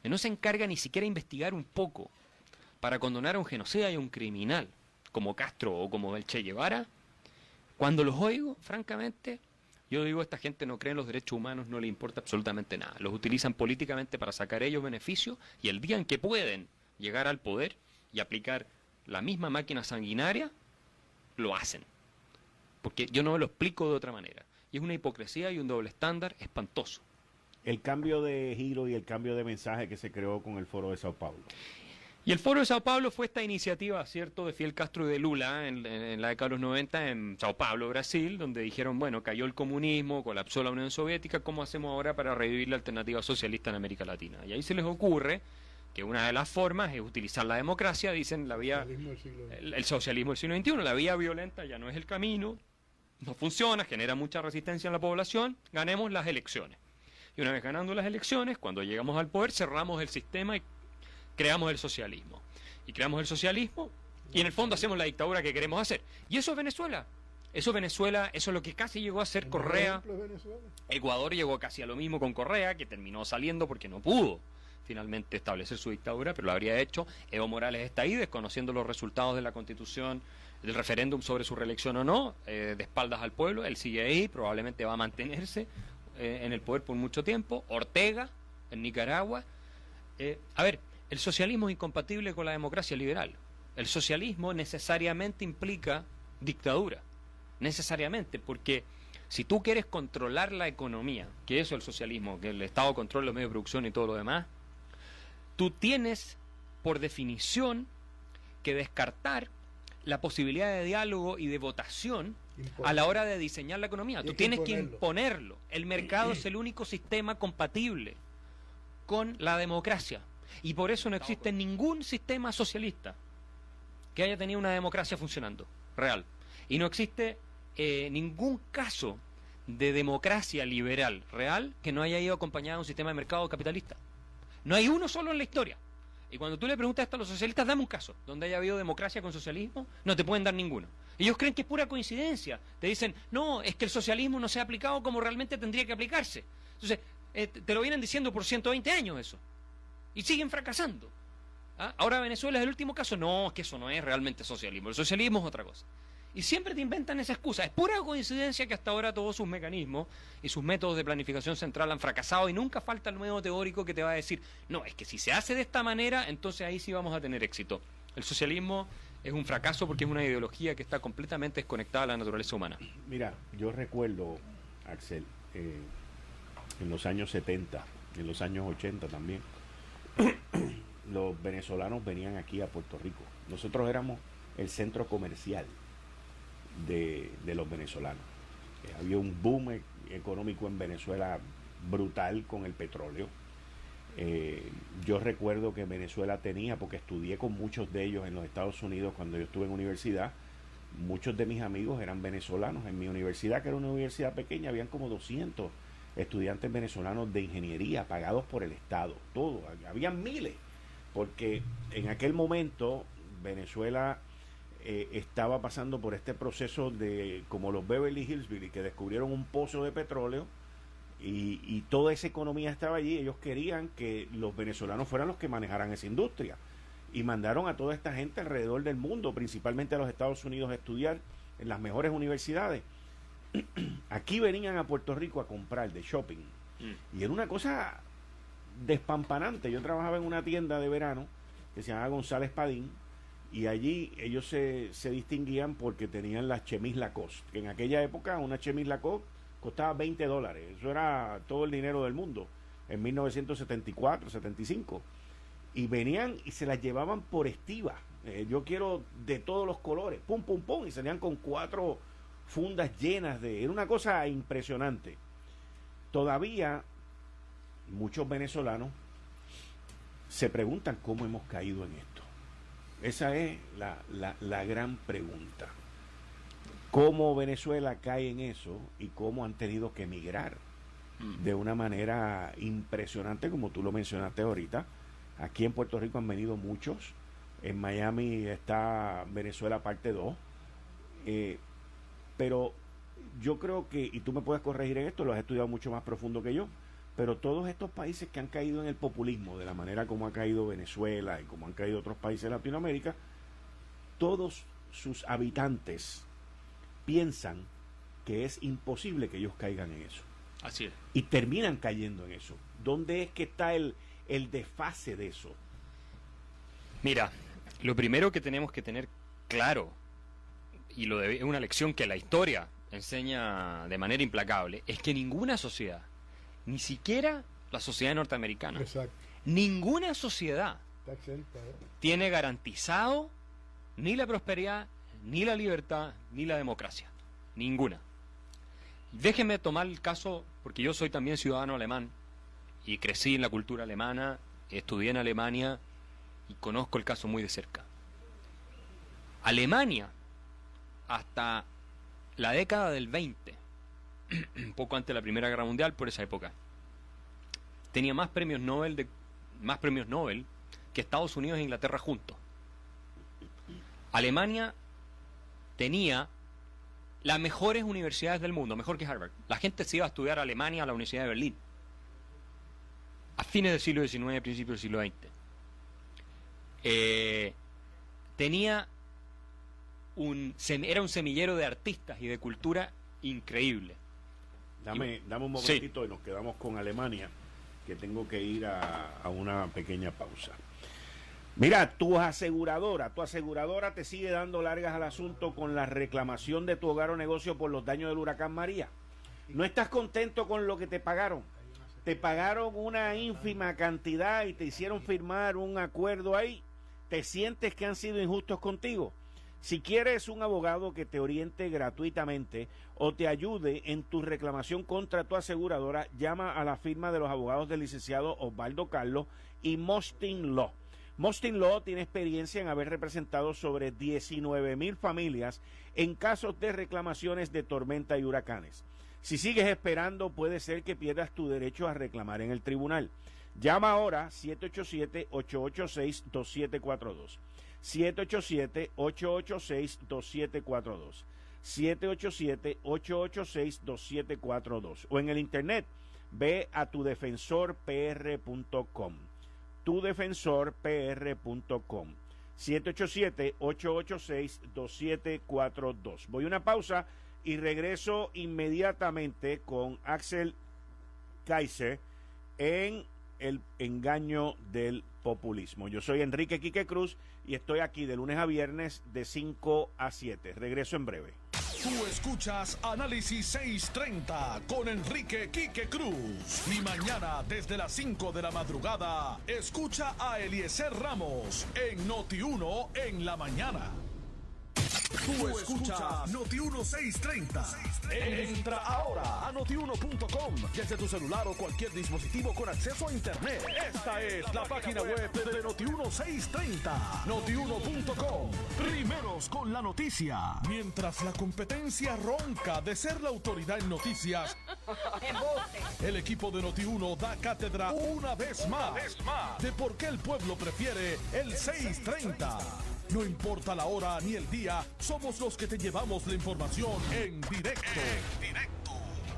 que no se encarga ni siquiera de investigar un poco para condonar a un genocida y a un criminal, como Castro o como el Che Guevara, cuando los oigo, francamente, yo digo, esta gente no cree en los derechos humanos, no le importa absolutamente nada. Los utilizan políticamente para sacar ellos beneficios, y el día en que pueden llegar al poder y aplicar la misma máquina sanguinaria, lo hacen. Porque yo no me lo explico de otra manera. Y es una hipocresía y un doble estándar espantoso. El cambio de giro y el cambio de mensaje que se creó con el Foro de Sao Paulo. Y el Foro de Sao Paulo fue esta iniciativa, ¿cierto?, de Fidel Castro y de Lula en la década de los 90 en Sao Paulo, Brasil, donde dijeron, bueno, cayó el comunismo, colapsó la Unión Soviética, ¿cómo hacemos ahora para revivir la alternativa socialista en América Latina? Y ahí se les ocurre que una de las formas es utilizar la democracia, dicen, el socialismo del siglo XXI, la vía violenta ya no es el camino, no funciona, genera mucha resistencia en la población, ganemos las elecciones. Y una vez ganando las elecciones, cuando llegamos al poder, cerramos el sistema y creamos el socialismo. Y creamos el socialismo y en el fondo hacemos la dictadura que queremos hacer. Y eso es Venezuela. Eso es Venezuela, eso es lo que casi llegó a hacer Correa. Ecuador llegó casi a lo mismo con Correa, que terminó saliendo porque no pudo finalmente establecer su dictadura, pero lo habría hecho. Evo Morales está ahí, desconociendo los resultados de la Constitución, del referéndum sobre su reelección o no, de espaldas al pueblo. Él sigue ahí, probablemente va a mantenerse en el poder por mucho tiempo. Ortega, en Nicaragua. A ver, el socialismo es incompatible con la democracia liberal. El socialismo necesariamente implica dictadura. Necesariamente, porque si tú quieres controlar la economía, que eso es el socialismo, que el Estado controla los medios de producción y todo lo demás, tú tienes, por definición, que descartar la posibilidad de diálogo y de votación a la hora de diseñar la economía. Tú tienes que imponerlo. El mercado es el único sistema compatible con la democracia. Y por eso no existe ningún sistema socialista que haya tenido una democracia funcionando, real. Y no existe ningún caso de democracia liberal, real, que no haya ido acompañado de un sistema de mercado capitalista. No hay uno solo en la historia. Y cuando tú le preguntas esto a los socialistas, dame un caso donde haya habido democracia con socialismo, no te pueden dar ninguno. Ellos creen que es pura coincidencia. Te dicen, no, es que el socialismo no se ha aplicado como realmente tendría que aplicarse. Entonces, te lo vienen diciendo por 120 años eso. Y siguen fracasando. ¿Ah? Ahora Venezuela es el último caso. No, es que eso no es realmente socialismo. El socialismo es otra cosa. Y siempre te inventan esa excusa. Es pura coincidencia que hasta ahora todos sus mecanismos y sus métodos de planificación central han fracasado, y nunca falta el nuevo teórico que te va a decir, no, es que si se hace de esta manera, entonces ahí sí vamos a tener éxito. El socialismo es un fracaso porque es una ideología que está completamente desconectada de la naturaleza humana. Mira, yo recuerdo, Axel, en los años 70, en los años 80 también, los venezolanos venían aquí a Puerto Rico. Nosotros éramos el centro comercial de los venezolanos. Había un boom económico en Venezuela brutal con el petróleo. Yo recuerdo que Venezuela tenía, porque estudié con muchos de ellos en los Estados Unidos cuando yo estuve en universidad, muchos de mis amigos eran venezolanos. En mi universidad, que era una universidad pequeña, habían como 200 estudiantes venezolanos de ingeniería pagados por el Estado, todo, habían miles, porque en aquel momento Venezuela estaba pasando por este proceso de, como los Beverly Hills, que descubrieron un pozo de petróleo y toda esa economía estaba allí. Ellos querían que los venezolanos fueran los que manejaran esa industria, y mandaron a toda esta gente alrededor del mundo, principalmente a los Estados Unidos, a estudiar en las mejores universidades. Aquí venían a Puerto Rico a comprar de shopping, y era una cosa despampanante. Yo trabajaba en una tienda de verano que se llamaba González Padín, y allí ellos se distinguían porque tenían las chemis Lacoste, que en aquella época una chemis Lacoste costaba $20. Eso era todo el dinero del mundo en 1974, 75, y venían y se las llevaban por estiva. Yo quiero de todos los colores, pum pum pum, y salían con 4 fundas llenas de... Era una cosa impresionante. Todavía muchos venezolanos se preguntan cómo hemos caído en esto. Esa es la gran pregunta. ¿Cómo Venezuela cae en eso y cómo han tenido que emigrar de una manera impresionante, como tú lo mencionaste ahorita, Aquí en Puerto Rico han venido muchos. En Miami está Venezuela parte 2. Pero yo creo que, y tú me puedes corregir en esto, lo has estudiado mucho más profundo que yo, pero todos estos países que han caído en el populismo, de la manera como ha caído Venezuela y como han caído otros países de Latinoamérica, todos sus habitantes piensan que es imposible que ellos caigan en eso. Así es. Y terminan cayendo en eso. ¿Dónde es que está el desfase de eso? Mira, lo primero que tenemos que tener claro, y es una lección que la historia enseña de manera implacable, es que ninguna sociedad, ni siquiera la sociedad norteamericana, exacto, ninguna sociedad está exenta, tiene garantizado ni la prosperidad, ni la libertad, ni la democracia. Ninguna. Déjenme tomar el caso, porque yo soy también ciudadano alemán y crecí en la cultura alemana, estudié en Alemania y conozco el caso muy de cerca. Alemania, hasta la década del 20, un poco antes de la Primera Guerra Mundial, por esa época, tenía más premios Nobel que Estados Unidos e Inglaterra juntos. Alemania tenía las mejores universidades del mundo, mejor que Harvard. La gente se iba a estudiar a Alemania, a la Universidad de Berlín, a fines del siglo XIX, principios del siglo XX. Era un semillero de artistas y de cultura increíble. Dame un momentito, sí, y nos quedamos con Alemania, que tengo que ir a una pequeña pausa. Mira, tu aseguradora te sigue dando largas al asunto con la reclamación de tu hogar o negocio por los daños del huracán María. ¿No estás contento con lo que te pagaron? Te pagaron una ínfima cantidad y te hicieron firmar un acuerdo ahí. ¿Te sientes que han sido injustos contigo? Si quieres un abogado que te oriente gratuitamente o te ayude en tu reclamación contra tu aseguradora, llama a la firma de los abogados del licenciado Osvaldo Carlos y Mostin Law. Mostin Law tiene experiencia en haber representado sobre 19,000 familias en casos de reclamaciones de tormenta y huracanes. Si sigues esperando, puede ser que pierdas tu derecho a reclamar en el tribunal. Llama ahora 787-886-2742. 787-886-2742. 787-886-2742. O en el internet, ve a tudefensorpr.com. tudefensorpr.com. 787-886-2742. Voy a una pausa y regreso inmediatamente con Axel Kaiser en el engaño del populismo. Yo soy Enrique Quique Cruz y estoy aquí de lunes a viernes de 5 a 7. Regreso en breve. Tú escuchas Análisis 630 con Enrique Quique Cruz. Y mañana desde las 5 de la madrugada, escucha a Eliezer Ramos en Noti1 en la mañana. Tú escuchas Noti1 630. Entra ahora a notiuno.com desde tu celular o cualquier dispositivo con acceso a internet. Esta es la página web de Noti1 630. Notiuno.com. Primeros con la noticia. Mientras la competencia ronca de ser la autoridad en noticias, el equipo de Noti1 da cátedra una vez más de por qué el pueblo prefiere el 630. No importa la hora ni el día, somos los que te llevamos la información en directo.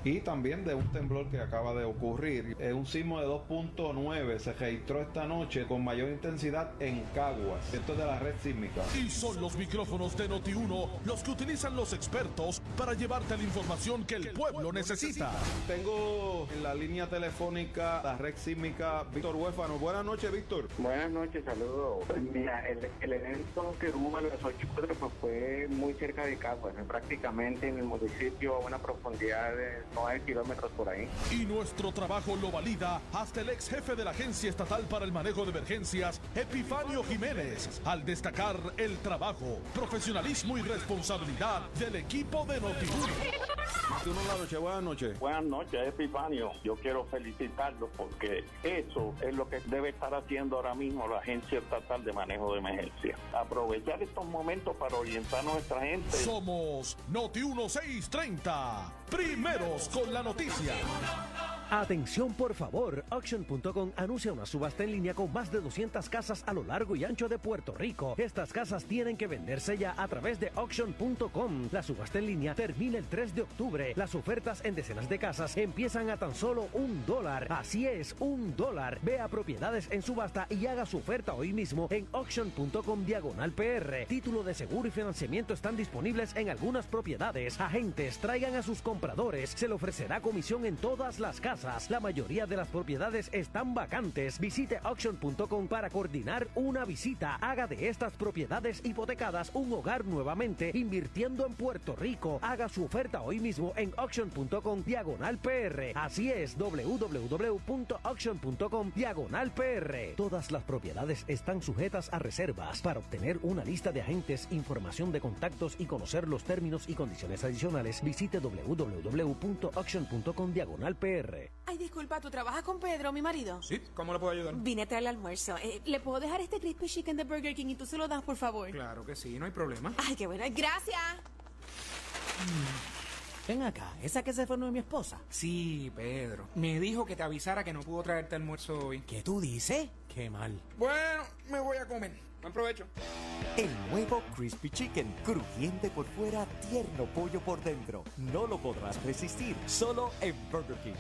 Y también de un temblor que acaba de ocurrir. Un sismo de 2.9 se registró esta noche con mayor intensidad en Caguas. Esto es de la red sísmica. Y son los micrófonos de Noti1 los que utilizan los expertos para llevarte la información que el pueblo necesita. Tengo en la línea telefónica la red sísmica Víctor Huéfano. Buenas noches, Víctor. Buenas noches, saludos. Pues mira, el evento que hubo a las 8:04 pues fue muy cerca de Caguas, prácticamente en el municipio a una profundidad de 9 kilómetros por ahí. Y nuestro trabajo lo valida hasta el ex jefe de la Agencia Estatal para el Manejo de Emergencias, Epifanio Jiménez, al destacar el trabajo, profesionalismo y responsabilidad del equipo de Noti1. Buenas noches. Buenas noches, Epifanio. Yo quiero felicitarlos porque eso es lo que debe estar haciendo ahora mismo la Agencia Estatal de Manejo de Emergencias. Aprovechar estos momentos para orientar a nuestra gente. Somos Noti1 630. Primeros con la noticia. Atención por favor, Auction.com anuncia una subasta en línea con más de 200 casas a lo largo y ancho de Puerto Rico. Estas casas tienen que venderse ya a través de Auction.com. La subasta en línea termina el 3 de octubre. Las ofertas en decenas de casas empiezan a tan solo $1. Así es, $1. Ve a Propiedades en Subasta y haga su oferta hoy mismo en Auction.com/PR. Título de seguro y financiamiento están disponibles en algunas propiedades. Agentes, traigan a sus compradores. Se le ofrecerá comisión en todas las casas. La mayoría de las propiedades están vacantes. Visite Auction.com para coordinar una visita. Haga de estas propiedades hipotecadas un hogar nuevamente, invirtiendo en Puerto Rico. Haga su oferta hoy mismo en Auction.com/PR. Así es, www.auction.com/PR. Todas las propiedades están sujetas a reservas. Para obtener una lista de agentes, información de contactos y conocer los términos y condiciones adicionales, visite www.auction.com/PR. Ay, disculpa, ¿tú trabajas con Pedro, mi marido? Sí, ¿cómo le puedo ayudar? Vine a traerle almuerzo. ¿Le puedo dejar este crispy chicken de Burger King y tú se lo das, por favor? Claro que sí, no hay problema. Ay, qué bueno. Gracias. Ven acá, ¿esa que se fue no es mi esposa? Sí, Pedro. Me dijo que te avisara que no pudo traerte almuerzo hoy. ¿Qué tú dices? Qué mal. Bueno, me voy a comer. Buen provecho. El nuevo Crispy Chicken, crujiente por fuera, tierno pollo por dentro. No lo podrás resistir, solo en Burger King.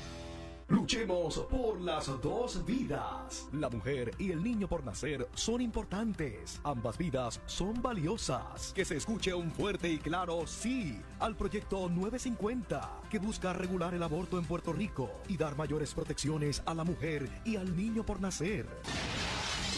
Luchemos por las dos vidas. La mujer y el niño por nacer son importantes. Ambas vidas son valiosas. Que se escuche un fuerte y claro sí al proyecto 950, que busca regular el aborto en Puerto Rico y dar mayores protecciones a la mujer y al niño por nacer.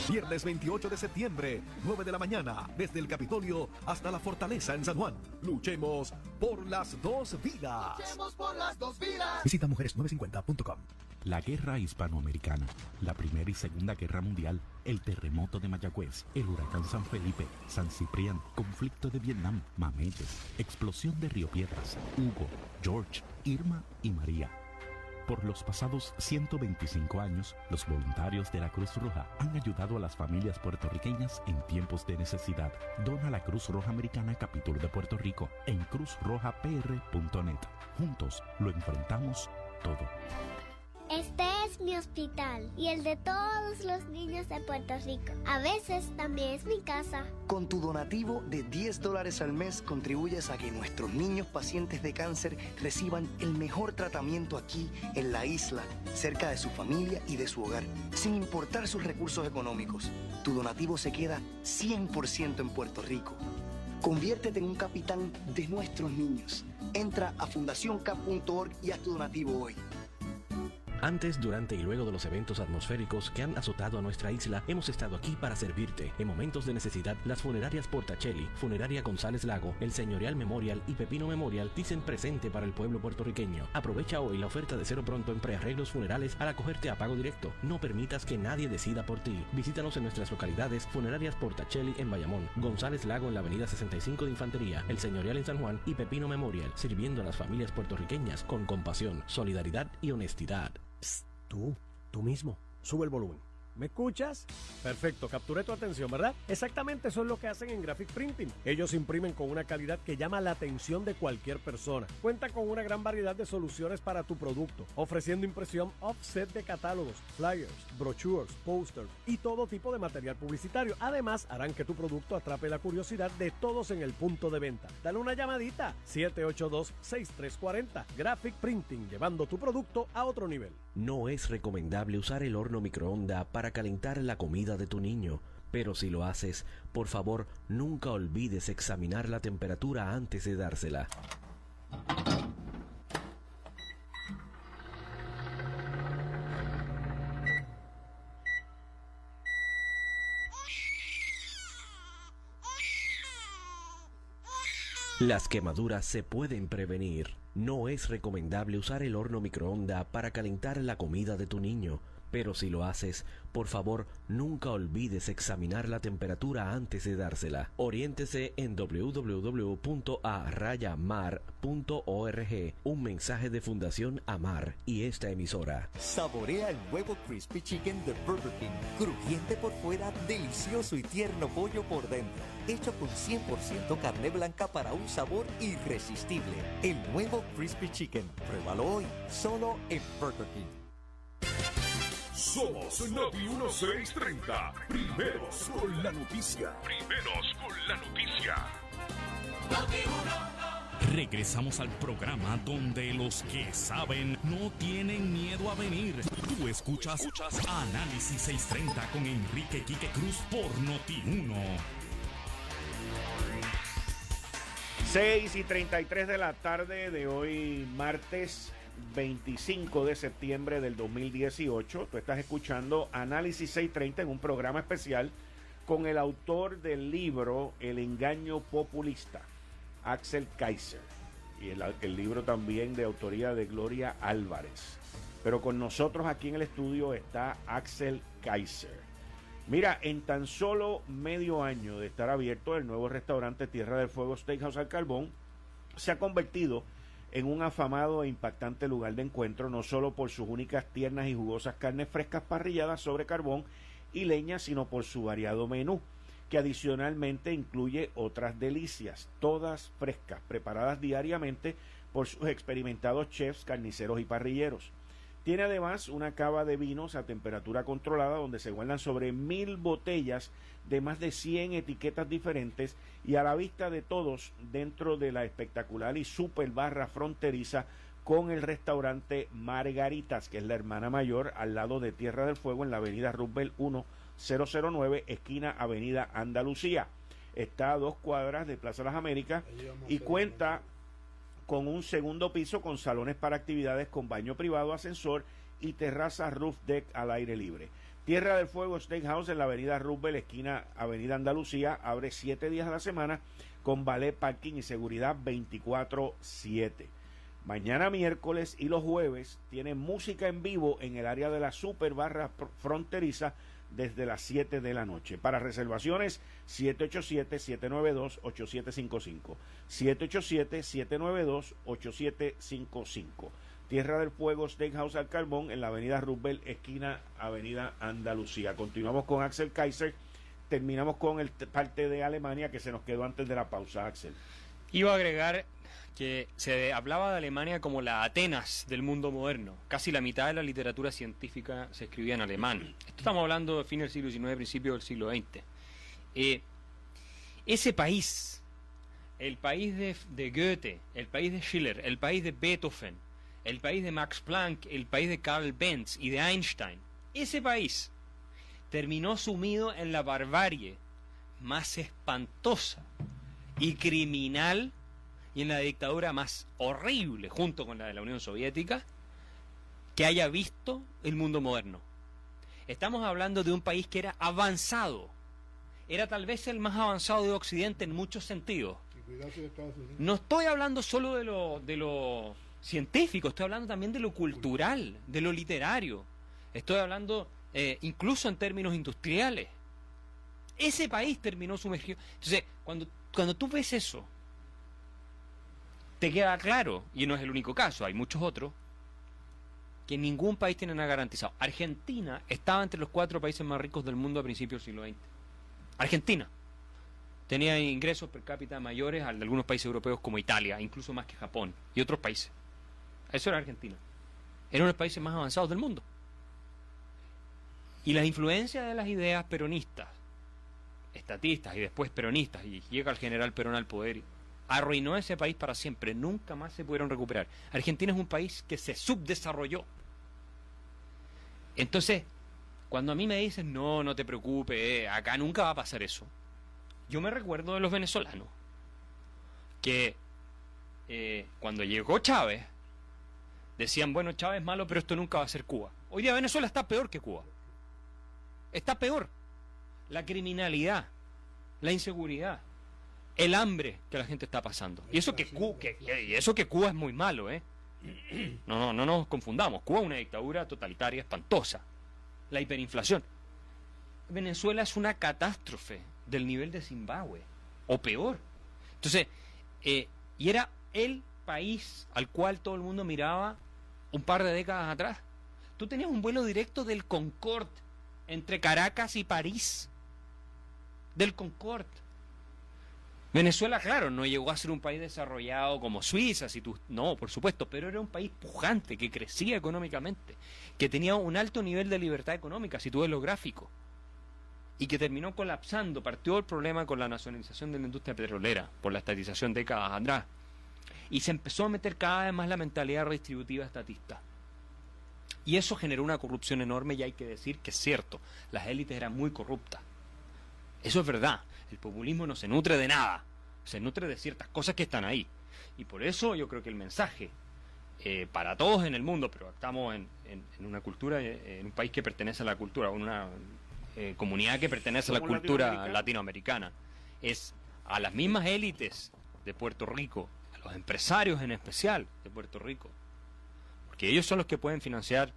Viernes 28 de septiembre, 9 de la mañana, desde el Capitolio hasta la Fortaleza en San Juan. Luchemos por las dos vidas. Luchemos por las dos vidas. Visita mujeres950.com. La guerra hispanoamericana, la Primera y Segunda Guerra Mundial, el terremoto de Mayagüez, el huracán San Felipe, San Ciprián, conflicto de Vietnam, Mametes, explosión de Río Piedras, Hugo, George, Irma y María. Por los pasados 125 años, los voluntarios de la Cruz Roja han ayudado a las familias puertorriqueñas en tiempos de necesidad. Dona a la Cruz Roja Americana Capítulo de Puerto Rico en cruzrojapr.net. Juntos lo enfrentamos todo. Este es mi hospital y el de todos los niños de Puerto Rico. A veces también es mi casa. Con tu donativo de $10 al mes contribuyes a que nuestros niños pacientes de cáncer reciban el mejor tratamiento aquí en la isla, cerca de su familia y de su hogar, sin importar sus recursos económicos. Tu donativo se queda 100% en Puerto Rico. Conviértete en un capitán de nuestros niños. Entra a fundacioncap.org y haz tu donativo hoy. Antes, durante y luego de los eventos atmosféricos que han azotado a nuestra isla, hemos estado aquí para servirte. En momentos de necesidad, las funerarias Portacelli, Funeraria González Lago, el Señorial Memorial y Pepino Memorial dicen presente para el pueblo puertorriqueño. Aprovecha hoy la oferta de cero pronto en prearreglos funerales al acogerte a pago directo. No permitas que nadie decida por ti. Visítanos en nuestras localidades: Funerarias Portacelli en Bayamón, González Lago en la avenida 65 de Infantería, el Señorial en San Juan y Pepino Memorial, sirviendo a las familias puertorriqueñas con compasión, solidaridad y honestidad. Psst, tú mismo, sube el volumen. ¿Me escuchas? Perfecto, capturé tu atención, ¿verdad? Exactamente eso es lo que hacen en Graphic Printing. Ellos imprimen con una calidad que llama la atención de cualquier persona. Cuenta con una gran variedad de soluciones para tu producto, ofreciendo impresión offset de catálogos, flyers, brochures, posters y todo tipo de material publicitario. Además, harán que tu producto atrape la curiosidad de todos en el punto de venta. Dale una llamadita, 782-6340. Graphic Printing, llevando tu producto a otro nivel. No es recomendable usar el horno microondas para calentar la comida de tu niño, pero si lo haces, por favor, nunca olvides examinar la temperatura antes de dársela. Las quemaduras se pueden prevenir. No es recomendable usar el horno microondas para calentar la comida de tu niño, pero si lo haces, por favor, nunca olvides examinar la temperatura antes de dársela. Oriéntese en www.arayamar.org. Un mensaje de Fundación Amar y esta emisora. Saborea el nuevo Crispy Chicken de Burger King. Crujiente por fuera, delicioso y tierno pollo por dentro. Hecho con 100% carne blanca para un sabor irresistible. El nuevo Crispy Chicken. Pruébalo hoy, solo en Burger King. Somos Noti 1630. Primeros con la noticia. Primeros con la noticia. Regresamos al programa donde los que saben no tienen miedo a venir. Tú escuchas Análisis 630 con Enrique Quique Cruz por Noti 1. 6:33 de la tarde de hoy, martes 25 de septiembre del 2018. Tú estás escuchando Análisis 630 en un programa especial con el autor del libro El engaño populista, Axel Kaiser, y el libro también de autoría de Gloria Álvarez. Pero con nosotros aquí en el estudio está Axel Kaiser. Mira, en tan solo medio año de estar abierto, el nuevo restaurante Tierra del Fuego Steakhouse al Carbón se ha convertido en un afamado e impactante lugar de encuentro, no solo por sus únicas tiernas y jugosas carnes frescas parrilladas sobre carbón y leña, sino por su variado menú, que adicionalmente incluye otras delicias, todas frescas, preparadas diariamente por sus experimentados chefs, carniceros y parrilleros. Tiene además una cava de vinos a temperatura controlada donde se guardan sobre 1000 botellas de más de 100 etiquetas diferentes y a la vista de todos dentro de la espectacular y super barra fronteriza con el restaurante Margaritas, que es la hermana mayor, al lado de Tierra del Fuego en la avenida Roosevelt 1009, esquina avenida Andalucía. Está a 2 cuadras de Plaza Las Américas y cuenta con un segundo piso con salones para actividades con baño privado, ascensor y terraza roof deck al aire libre. Tierra del Fuego Steakhouse en la avenida Roosevelt, esquina avenida Andalucía, abre 7 días a la semana con valet parking y seguridad 24/7. Mañana miércoles y los jueves tienen música en vivo en el área de la super barra fronteriza desde las 7 de la noche. Para reservaciones, 787-792-8755. 787-792-8755. Tierra del Fuego Steakhouse al Carbón en la avenida Roosevelt, esquina avenida Andalucía. Continuamos con Axel Kaiser. Terminamos con el parte de Alemania que se nos quedó antes de la pausa, Axel. Iba a agregar que se hablaba de Alemania como la Atenas del mundo moderno. Casi la mitad de la literatura científica se escribía en alemán. Esto estamos hablando de fin del siglo XIX, principio del siglo XX. Ese país, el país de Goethe, el país de Schiller, el país de Beethoven, el país de Max Planck, el país de Karl Benz y de Einstein, ese país terminó sumido en la barbarie más espantosa y criminal y en la dictadura más horrible, junto con la de la Unión Soviética, que haya visto el mundo moderno. Estamos hablando de un país que era avanzado, era tal vez el más avanzado de Occidente en muchos sentidos. No estoy hablando solo de lo científico, estoy hablando también de lo cultural, de lo literario, estoy hablando incluso en términos industriales. Ese país terminó sumergido. Entonces, cuando tú ves eso, te queda claro, y no es el único caso, hay muchos otros, que ningún país tiene nada garantizado. Argentina estaba entre los 4 países más ricos del mundo a principios del siglo XX. Argentina tenía ingresos per cápita mayores al de algunos países europeos como Italia, incluso más que Japón y otros países. Eso era Argentina. Era uno de los países más avanzados del mundo. Y las influencias de las ideas peronistas, estatistas y después peronistas, y llega el general Perón al poder, arruinó ese país para siempre. Nunca más se pudieron recuperar. Argentina es un país que se subdesarrolló. Entonces, cuando a mí me dicen, no te preocupes, acá nunca va a pasar eso, yo me recuerdo de los venezolanos que cuando llegó Chávez decían, bueno, Chávez es malo, pero esto nunca va a ser Cuba. Hoy día Venezuela está peor que Cuba. Está peor. La criminalidad, la inseguridad, el hambre que la gente está pasando. Y eso que Cuba es muy malo, ¿eh? No nos confundamos. Cuba es una dictadura totalitaria espantosa. La hiperinflación. Venezuela es una catástrofe del nivel de Zimbabue, o peor. Entonces, y era el país al cual todo el mundo miraba un par de décadas atrás. Tú tenías un vuelo directo del Concorde entre Caracas y París. Del Concorde. Venezuela, claro, no llegó a ser un país desarrollado como Suiza, no, por supuesto, pero era un país pujante, que crecía económicamente, que tenía un alto nivel de libertad económica, si tú ves los gráficos, y que terminó colapsando. Partió el problema con la nacionalización de la industria petrolera, por la estatización décadas atrás, y se empezó a meter cada vez más la mentalidad redistributiva estatista. Y eso generó una corrupción enorme, y hay que decir que es cierto, las élites eran muy corruptas. Eso es verdad. El populismo no se nutre de nada, se nutre de ciertas cosas que están ahí. Y por eso yo creo que el mensaje para todos en el mundo, pero estamos en una cultura, en un país que pertenece a la cultura, una comunidad que pertenece a la cultura latinoamericana, es a las mismas élites de Puerto Rico, a los empresarios en especial de Puerto Rico, porque ellos son los que pueden financiar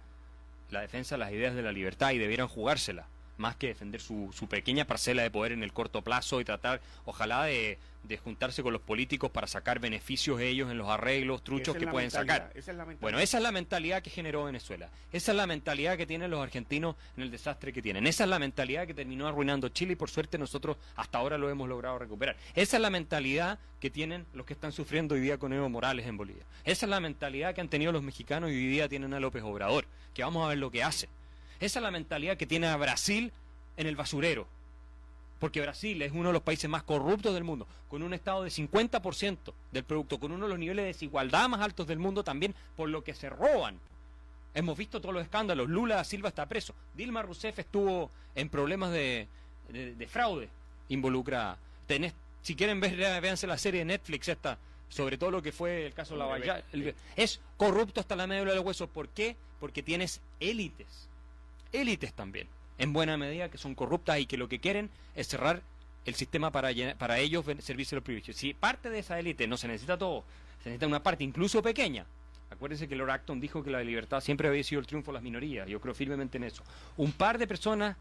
la defensa de las ideas de la libertad y debieran jugársela, más que defender su pequeña parcela de poder en el corto plazo y tratar, ojalá, de juntarse con los políticos para sacar beneficios ellos en los arreglos truchos que pueden sacar. Bueno, esa es la mentalidad que generó Venezuela. Esa es la mentalidad que tienen los argentinos en el desastre que tienen. Esa es la mentalidad que terminó arruinando Chile y por suerte nosotros hasta ahora lo hemos logrado recuperar. Esa es la mentalidad que tienen los que están sufriendo hoy día con Evo Morales en Bolivia. Esa es la mentalidad que han tenido los mexicanos y hoy día tienen a López Obrador, que vamos a ver lo que hace. Esa es la mentalidad que tiene a Brasil en el basurero, porque Brasil es uno de los países más corruptos del mundo, con un estado de 50% del producto, con uno de los niveles de desigualdad más altos del mundo también, por lo que se roban. Hemos visto todos los escándalos. Lula da Silva está preso, Dilma Rousseff estuvo en problemas de fraude involucrada. Si quieren ver, véanse la serie de Netflix esta, sobre todo lo que fue el caso Lavallato. Es corrupto hasta la médula de los huesos. ¿Por qué? Porque tienes élites también, en buena medida, que son corruptas y que lo que quieren es cerrar el sistema para ellos servirse los privilegios. Si parte de esa élite, no se necesita todo, se necesita una parte incluso pequeña. Acuérdense que Lord Acton dijo que la libertad siempre había sido el triunfo de las minorías. Yo creo firmemente en eso. Un par de personas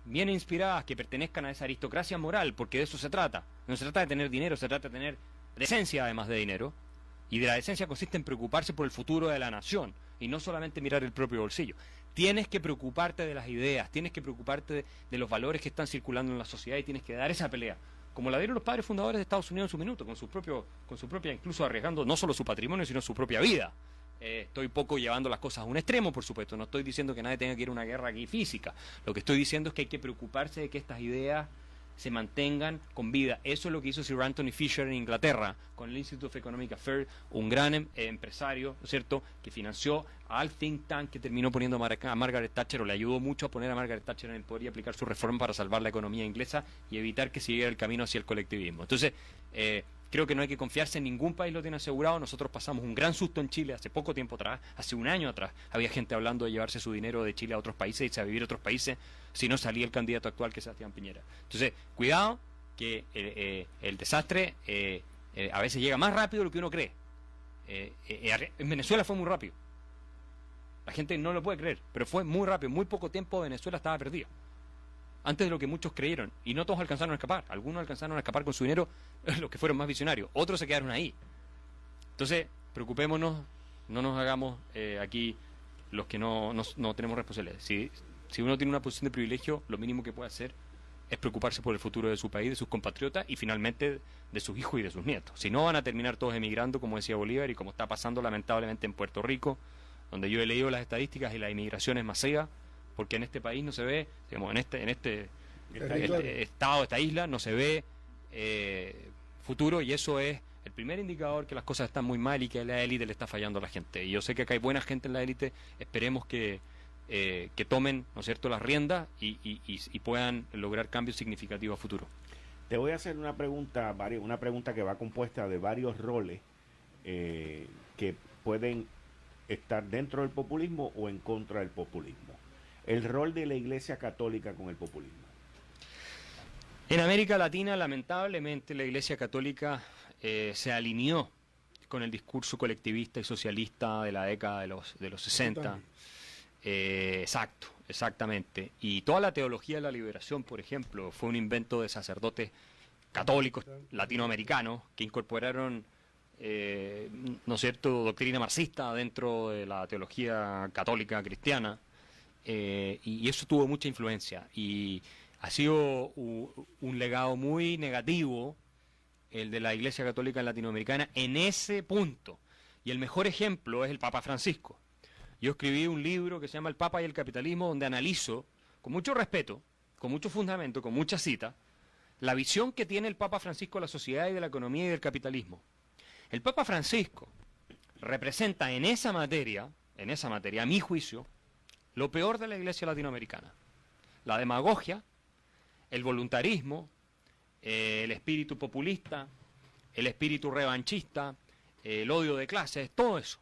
bien inspiradas que pertenezcan a esa aristocracia moral, porque de eso se trata. No se trata de tener dinero, se trata de tener decencia además de dinero. Y de la decencia consiste en preocuparse por el futuro de la nación y no solamente mirar el propio bolsillo. Tienes que preocuparte de las ideas, tienes que preocuparte de los valores que están circulando en la sociedad y tienes que dar esa pelea, como la dieron los padres fundadores de Estados Unidos en su minuto, con su propia, incluso arriesgando no solo su patrimonio, sino su propia vida. Estoy poco llevando las cosas a un extremo, por supuesto, no estoy diciendo que nadie tenga que ir a una guerra aquí física, lo que estoy diciendo es que hay que preocuparse de que estas ideas se mantengan con vida. Eso es lo que hizo Sir Anthony Fisher en Inglaterra con el Institute of Economic Affairs, un gran empresario, ¿no es cierto?, que financió al think tank que terminó poniendo a Margaret Thatcher, o le ayudó mucho a poner a Margaret Thatcher en el poder y aplicar su reforma para salvar la economía inglesa y evitar que siguiera el camino hacia el colectivismo. Entonces, creo que no hay que confiarse, en ningún país lo tiene asegurado. Nosotros pasamos un gran susto en Chile hace poco tiempo atrás, hace un año atrás, había gente hablando de llevarse su dinero de Chile a otros países y irse a vivir a otros países si no salía el candidato actual, que es Sebastián Piñera. Entonces, cuidado, que el desastre a veces llega más rápido de lo que uno cree. En Venezuela fue muy rápido. La gente no lo puede creer, pero fue muy rápido. Muy poco tiempo Venezuela estaba perdida, antes de lo que muchos creyeron, y no todos alcanzaron a escapar. Algunos alcanzaron a escapar con su dinero, los que fueron más visionarios, otros se quedaron ahí. Entonces, preocupémonos, no nos hagamos aquí los que no tenemos responsabilidades. Si uno tiene una posición de privilegio, lo mínimo que puede hacer es preocuparse por el futuro de su país, de sus compatriotas y finalmente de sus hijos y de sus nietos. Si no, van a terminar todos emigrando, como decía Bolívar, y como está pasando lamentablemente en Puerto Rico, donde yo he leído las estadísticas y la inmigración es masiva, porque en este país no se ve, digamos, en este estado, esta isla, no se ve futuro, y eso es el primer indicador que las cosas están muy mal y que la élite le está fallando a la gente. Y yo sé que acá hay buena gente en la élite, esperemos que tomen, ¿no es cierto?, las riendas y puedan lograr cambios significativos a futuro. Te voy a hacer una pregunta que va compuesta de varios roles que pueden estar dentro del populismo o en contra del populismo. El rol de la Iglesia Católica con el populismo. En América Latina, lamentablemente, la Iglesia Católica se alineó con el discurso colectivista y socialista de la década de los 60. Exactamente. Y toda la teología de la liberación, por ejemplo, fue un invento de sacerdotes católicos latinoamericanos que incorporaron, ¿no es cierto?, doctrina marxista dentro de la teología católica cristiana, y eso tuvo mucha influencia y ha sido un legado muy negativo el de la Iglesia Católica Latinoamericana en ese punto. Y el mejor ejemplo es el Papa Francisco. Yo escribí un libro que se llama El Papa y el Capitalismo, donde analizo, con mucho respeto, con mucho fundamento, con mucha cita, la visión que tiene el Papa Francisco de la sociedad y de la economía y del capitalismo. El Papa Francisco representa en esa materia, a mi juicio, lo peor de la Iglesia latinoamericana. La demagogia, el voluntarismo, el espíritu populista, el espíritu revanchista, el odio de clases, todo eso.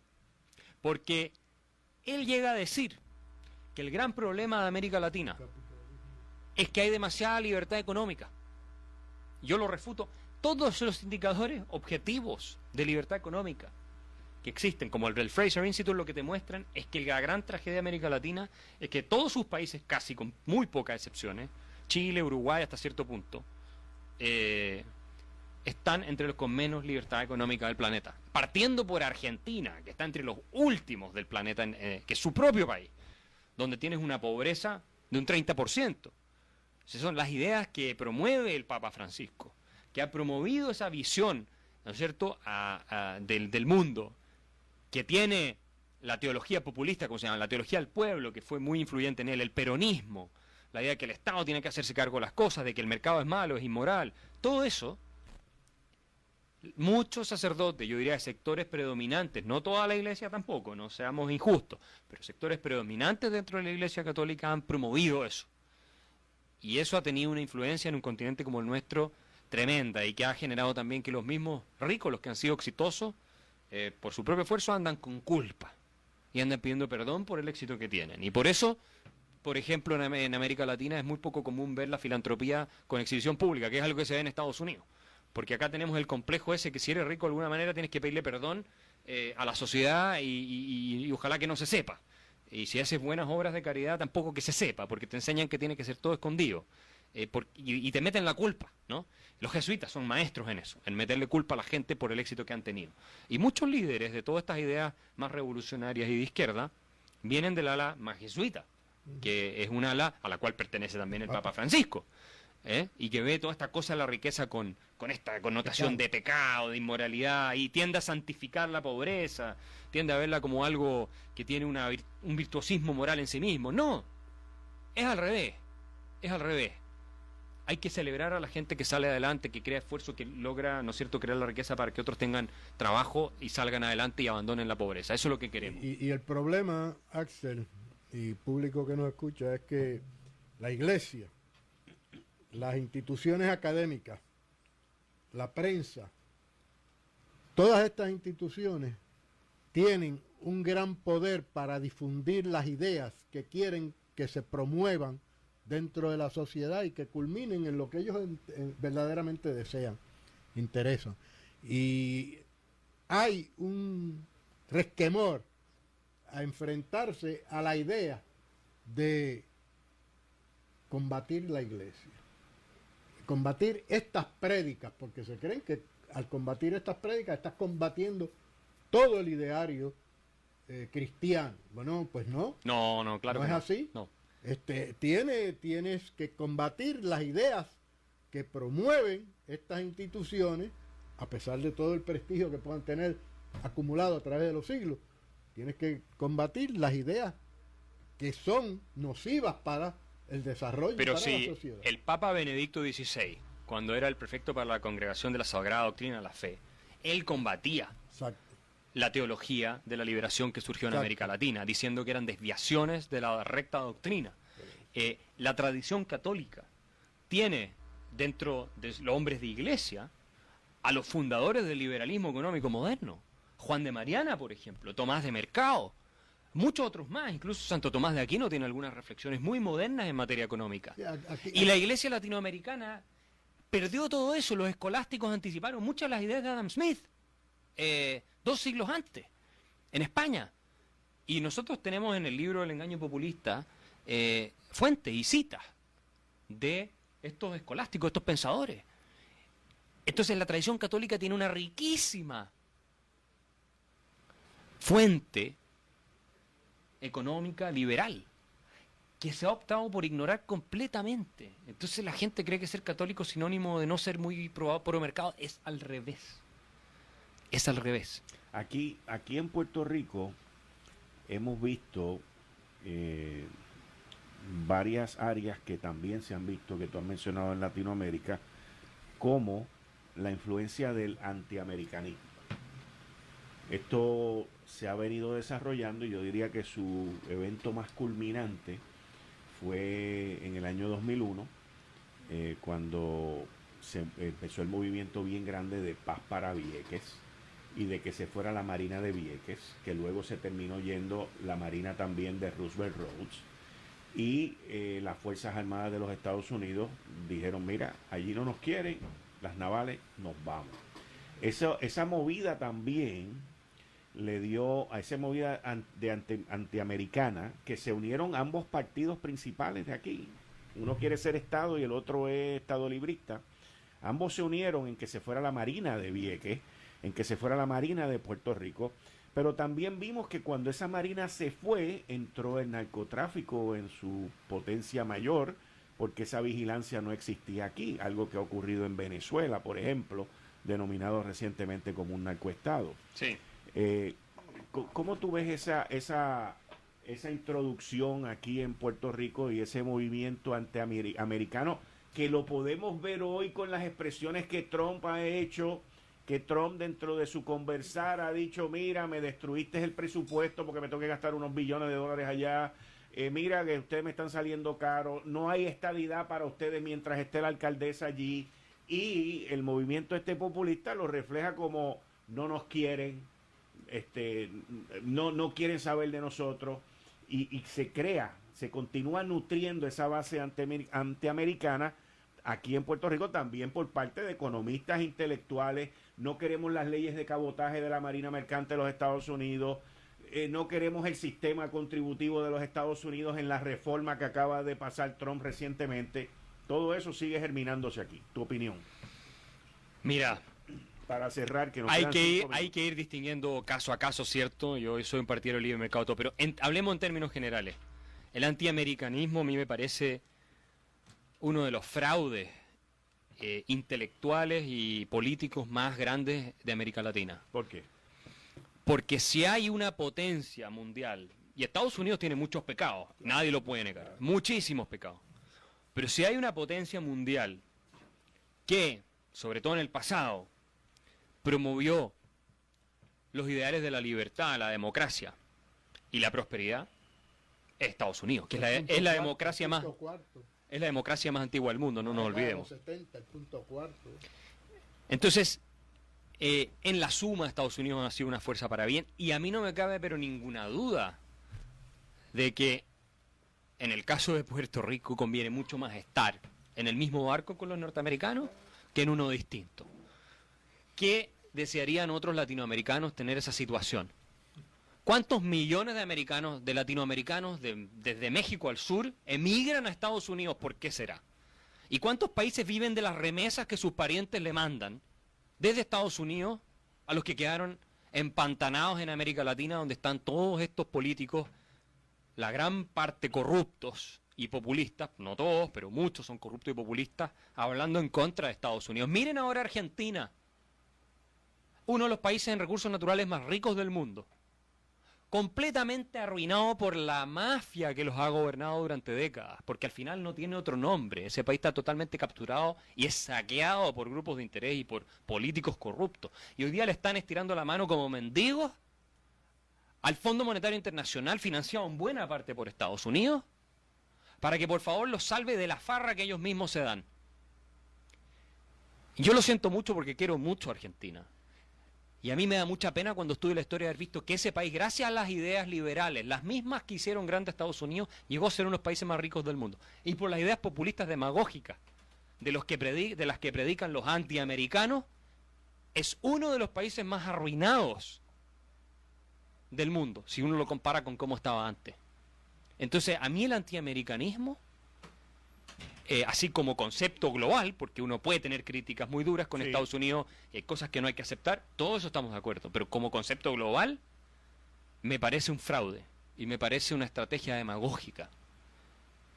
Porque él llega a decir que el gran problema de América Latina es que hay demasiada libertad económica. Yo lo refuto. Todos los indicadores objetivos de libertad económica que existen, como el del Fraser Institute, lo que te muestran es que la gran tragedia de América Latina es que todos sus países, casi con muy pocas excepciones, Chile, Uruguay hasta cierto punto, están entre los con menos libertad económica del planeta. Partiendo por Argentina, que está entre los últimos del planeta, que es su propio país, donde tienes una pobreza de un 30%. Esas son las ideas que promueve el Papa Francisco, que ha promovido esa visión, ¿no es cierto?, del mundo, que tiene la teología populista, como se llama, la teología del pueblo, que fue muy influyente en él, el peronismo, la idea de que el Estado tiene que hacerse cargo de las cosas, de que el mercado es malo, es inmoral, todo eso. Muchos sacerdotes, yo diría de sectores predominantes, no toda la Iglesia tampoco, no seamos injustos, pero sectores predominantes dentro de la Iglesia Católica han promovido eso. Y eso ha tenido una influencia en un continente como el nuestro tremenda, y que ha generado también que los mismos ricos, los que han sido exitosos, por su propio esfuerzo andan con culpa y andan pidiendo perdón por el éxito que tienen. Y por eso, por ejemplo, en América Latina es muy poco común ver la filantropía con exhibición pública, que es algo que se ve en Estados Unidos. Porque acá tenemos el complejo ese que si eres rico de alguna manera tienes que pedirle perdón a la sociedad y ojalá que no se sepa. Y si haces buenas obras de caridad tampoco que se sepa, porque te enseñan que tiene que ser todo escondido. Y te meten la culpa, ¿no? Los jesuitas son maestros en eso, en meterle culpa a la gente por el éxito que han tenido. Y muchos líderes de todas estas ideas más revolucionarias y de izquierda vienen del ala más jesuita, que es un ala a la cual pertenece también el Papa Francisco. Y que ve toda esta cosa de la riqueza con esta connotación de pecado, de inmoralidad, y tiende a santificar la pobreza, tiende a verla como algo que tiene un virtuosismo moral en sí mismo. No, es al revés, es al revés. Hay que celebrar a la gente que sale adelante, que crea esfuerzo, que logra, ¿no es cierto?, crear la riqueza para que otros tengan trabajo y salgan adelante y abandonen la pobreza. Eso es lo que queremos. Y el problema, Axel, y público que nos escucha, es que la Iglesia, las instituciones académicas, la prensa, todas estas instituciones tienen un gran poder para difundir las ideas que quieren que se promuevan dentro de la sociedad y que culminen en lo que ellos verdaderamente desean, interesan. Y hay un resquemor a enfrentarse a la idea de combatir la Iglesia, combatir estas prédicas, porque se creen que al combatir estas prédicas estás combatiendo todo el ideario cristiano. Bueno, pues no. No, claro. No es así. No. Tienes que combatir las ideas que promueven estas instituciones, a pesar de todo el prestigio que puedan tener acumulado a través de los siglos. Tienes que combatir las ideas que son nocivas para el desarrollo Pero para si la sociedad. el Papa Benedicto XVI, cuando era el prefecto para la Congregación de la Sagrada Doctrina de la Fe, él combatía la teología de la liberación que surgió en América Latina, diciendo que eran desviaciones de la recta doctrina. La tradición católica tiene dentro de los hombres de iglesia a los fundadores del liberalismo económico moderno. Juan de Mariana, por ejemplo, Tomás de Mercado, muchos otros más, incluso Santo Tomás de Aquino tiene algunas reflexiones muy modernas en materia económica. Y la iglesia latinoamericana perdió todo eso, los escolásticos anticiparon muchas de las ideas de Adam Smith, 2 siglos antes, en España. Y nosotros tenemos en el libro El engaño populista fuentes y citas de estos escolásticos, estos pensadores. Entonces la tradición católica tiene una riquísima fuente económica liberal, que se ha optado por ignorar completamente. Entonces la gente cree que ser católico es sinónimo de no ser muy pro mercado. Es al revés. Es al revés. Aquí en Puerto Rico hemos visto varias áreas que también se han visto, que tú has mencionado en Latinoamérica, como la influencia del antiamericanismo. Esto se ha venido desarrollando y yo diría que su evento más culminante fue en el año 2001, cuando se empezó el movimiento bien grande de paz para Vieques y de que se fuera la Marina de Vieques, que luego se terminó yendo la Marina también de Roosevelt Roads, y las Fuerzas Armadas de los Estados Unidos dijeron, mira, allí no nos quieren, las navales, nos vamos. Esa movida también le dio a esa movida antiamericana, que se unieron ambos partidos principales de aquí. Uno quiere ser Estado y el otro es Estado librista. Ambos se unieron en que se fuera la Marina de Vieques, en que se fuera la Marina de Puerto Rico, pero también vimos que cuando esa Marina se fue, entró el narcotráfico en su potencia mayor, porque esa vigilancia no existía aquí, algo que ha ocurrido en Venezuela, por ejemplo, denominado recientemente como un narcoestado. Sí. ¿Cómo tú ves esa introducción aquí en Puerto Rico y ese movimiento antiamericano, que lo podemos ver hoy con las expresiones que Trump ha hecho, que Trump dentro de su conversar ha dicho, mira, me destruiste el presupuesto porque me tengo que gastar unos billones de dólares allá, mira que ustedes me están saliendo caro, no hay estabilidad para ustedes mientras esté la alcaldesa allí, y el movimiento populista lo refleja como no nos quieren, no quieren saber de nosotros, y se continúa nutriendo esa base antiamericana aquí en Puerto Rico también por parte de economistas intelectuales. No queremos las leyes de cabotaje de la Marina Mercante de los Estados Unidos, no queremos el sistema contributivo de los Estados Unidos en la reforma que acaba de pasar Trump recientemente. Todo eso sigue germinándose aquí. ¿Tu opinión? Mira, para cerrar, que hay que ir distinguiendo caso a caso, ¿cierto? Yo soy un partidario libre de mercado, pero hablemos en términos generales. El antiamericanismo a mí me parece uno de los fraudes intelectuales y políticos más grandes de América Latina. ¿Por qué? Porque si hay una potencia mundial, y Estados Unidos tiene muchos pecados, nadie lo puede negar, muchísimos pecados, pero si hay una potencia mundial que, sobre todo en el pasado, promovió los ideales de la libertad, la democracia y la prosperidad, es Estados Unidos, que es la democracia más... Es la democracia más antigua del mundo, no nos olvidemos. Entonces, en la suma, Estados Unidos ha sido una fuerza para bien, y a mí no me cabe pero ninguna duda de que en el caso de Puerto Rico conviene mucho más estar en el mismo barco con los norteamericanos que en uno distinto. ¿Qué desearían otros latinoamericanos tener esa situación? ¿Cuántos millones de americanos, de latinoamericanos, desde México al sur, emigran a Estados Unidos? ¿Por qué será? ¿Y cuántos países viven de las remesas que sus parientes le mandan desde Estados Unidos a los que quedaron empantanados en América Latina, donde están todos estos políticos, la gran parte corruptos y populistas, no todos, pero muchos son corruptos y populistas, hablando en contra de Estados Unidos? Miren ahora Argentina, uno de los países en recursos naturales más ricos del mundo, completamente arruinado por la mafia que los ha gobernado durante décadas, porque al final no tiene otro nombre. Ese país está totalmente capturado y es saqueado por grupos de interés y por políticos corruptos. Y hoy día le están estirando la mano como mendigos al Fondo Monetario Internacional, financiado en buena parte por Estados Unidos, para que por favor los salve de la farra que ellos mismos se dan. Y yo lo siento mucho porque quiero mucho a Argentina. Y a mí me da mucha pena cuando estudio la historia de haber visto que ese país, gracias a las ideas liberales, las mismas que hicieron grande a Estados Unidos, llegó a ser uno de los países más ricos del mundo. Y por las ideas populistas demagógicas de las que predican los antiamericanos, es uno de los países más arruinados del mundo, si uno lo compara con cómo estaba antes. Entonces, a mí el antiamericanismo, así como concepto global, porque uno puede tener críticas muy duras con Estados Unidos, cosas que no hay que aceptar, todo eso estamos de acuerdo, pero como concepto global me parece un fraude y me parece una estrategia demagógica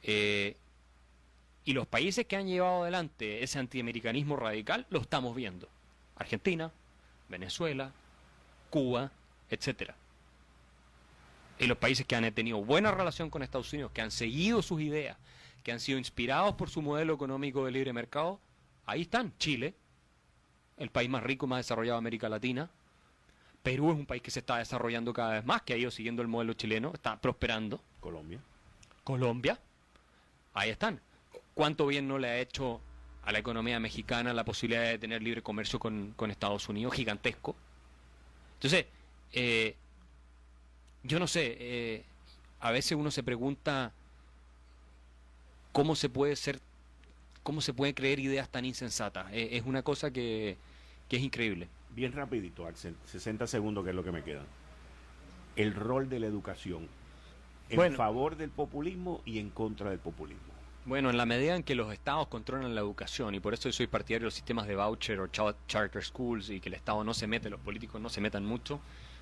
Y los países que han llevado adelante ese antiamericanismo radical lo estamos viendo. Argentina, Venezuela, Cuba, etcétera. Y los países que han tenido buena relación con Estados Unidos, que han seguido sus ideas, que han sido inspirados por su modelo económico de libre mercado, ahí están. Chile, el país más rico y más desarrollado de América Latina. Perú es un país que se está desarrollando cada vez más, que ha ido siguiendo el modelo chileno, está prosperando. Colombia, ahí están. ¿Cuánto bien no le ha hecho a la economía mexicana la posibilidad de tener libre comercio con Estados Unidos? Gigantesco. Entonces, yo no sé, a veces uno se pregunta cómo se puede creer ideas tan insensatas. Es una cosa que es increíble. Bien rapidito, Axel, 60 segundos que es lo que me quedan. El rol de la educación en favor del populismo y en contra del populismo. Bueno, en la medida en que los estados controlan la educación, y por eso yo soy partidario de los sistemas de voucher o charter schools, y que el estado no se mete, los políticos no se metan mucho,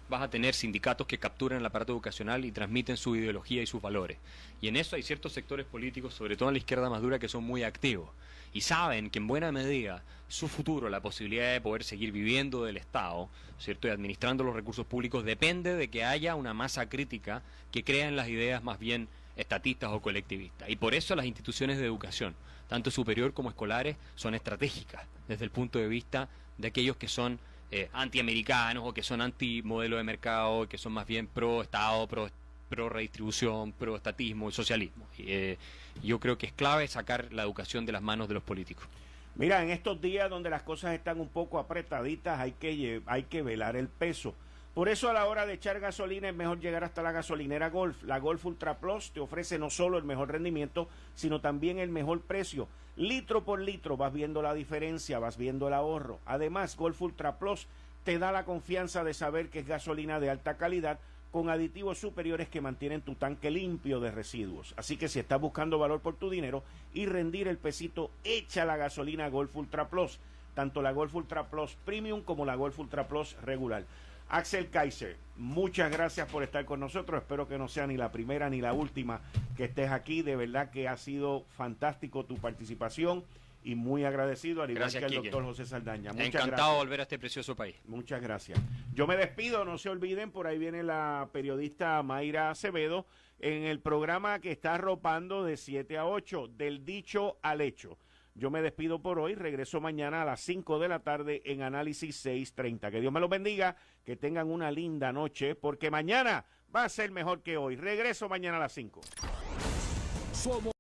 vas a tener sindicatos que capturan el aparato educacional y transmiten su ideología y sus valores. Y en eso hay ciertos sectores políticos, sobre todo en la izquierda más dura, que son muy activos. Y saben que en buena medida su futuro, la posibilidad de poder seguir viviendo del Estado, ¿cierto?, y administrando los recursos públicos, depende de que haya una masa crítica que crea en las ideas más bien estatistas o colectivistas. Y por eso las instituciones de educación, tanto superior como escolares, son estratégicas desde el punto de vista de aquellos que son antiamericanos o que son anti-modelo de mercado, que son más bien pro-Estado, pro-redistribución, pro-estatismo y socialismo. Yo creo que es clave sacar la educación de las manos de los políticos. Mira, en estos días donde las cosas están un poco apretaditas, hay que velar el peso. Por eso a la hora de echar gasolina es mejor llegar hasta la gasolinera Golf. La Golf Ultra Plus te ofrece no solo el mejor rendimiento, sino también el mejor precio. Litro por litro vas viendo la diferencia, vas viendo el ahorro. Además, Golf Ultra Plus te da la confianza de saber que es gasolina de alta calidad con aditivos superiores que mantienen tu tanque limpio de residuos. Así que si estás buscando valor por tu dinero y rendir el pesito, echa la gasolina Golf Ultra Plus. Tanto la Golf Ultra Plus Premium como la Golf Ultra Plus regular. Axel Kaiser, muchas gracias por estar con nosotros. Espero que no sea ni la primera ni la última que estés aquí. De verdad que ha sido fantástico tu participación y muy agradecido, al igual que al doctor José Saldaña. Muchas Encantado gracias. de volver a este precioso país. Muchas gracias. Yo me despido, no se olviden, por ahí viene la periodista Mayra Acevedo en el programa que está arropando de 7 a 8, del dicho al hecho. Yo me despido por hoy, regreso mañana a las 5 de la tarde en Análisis 630. Que Dios me los bendiga, que tengan una linda noche, porque mañana va a ser mejor que hoy. Regreso mañana a las 5. Somos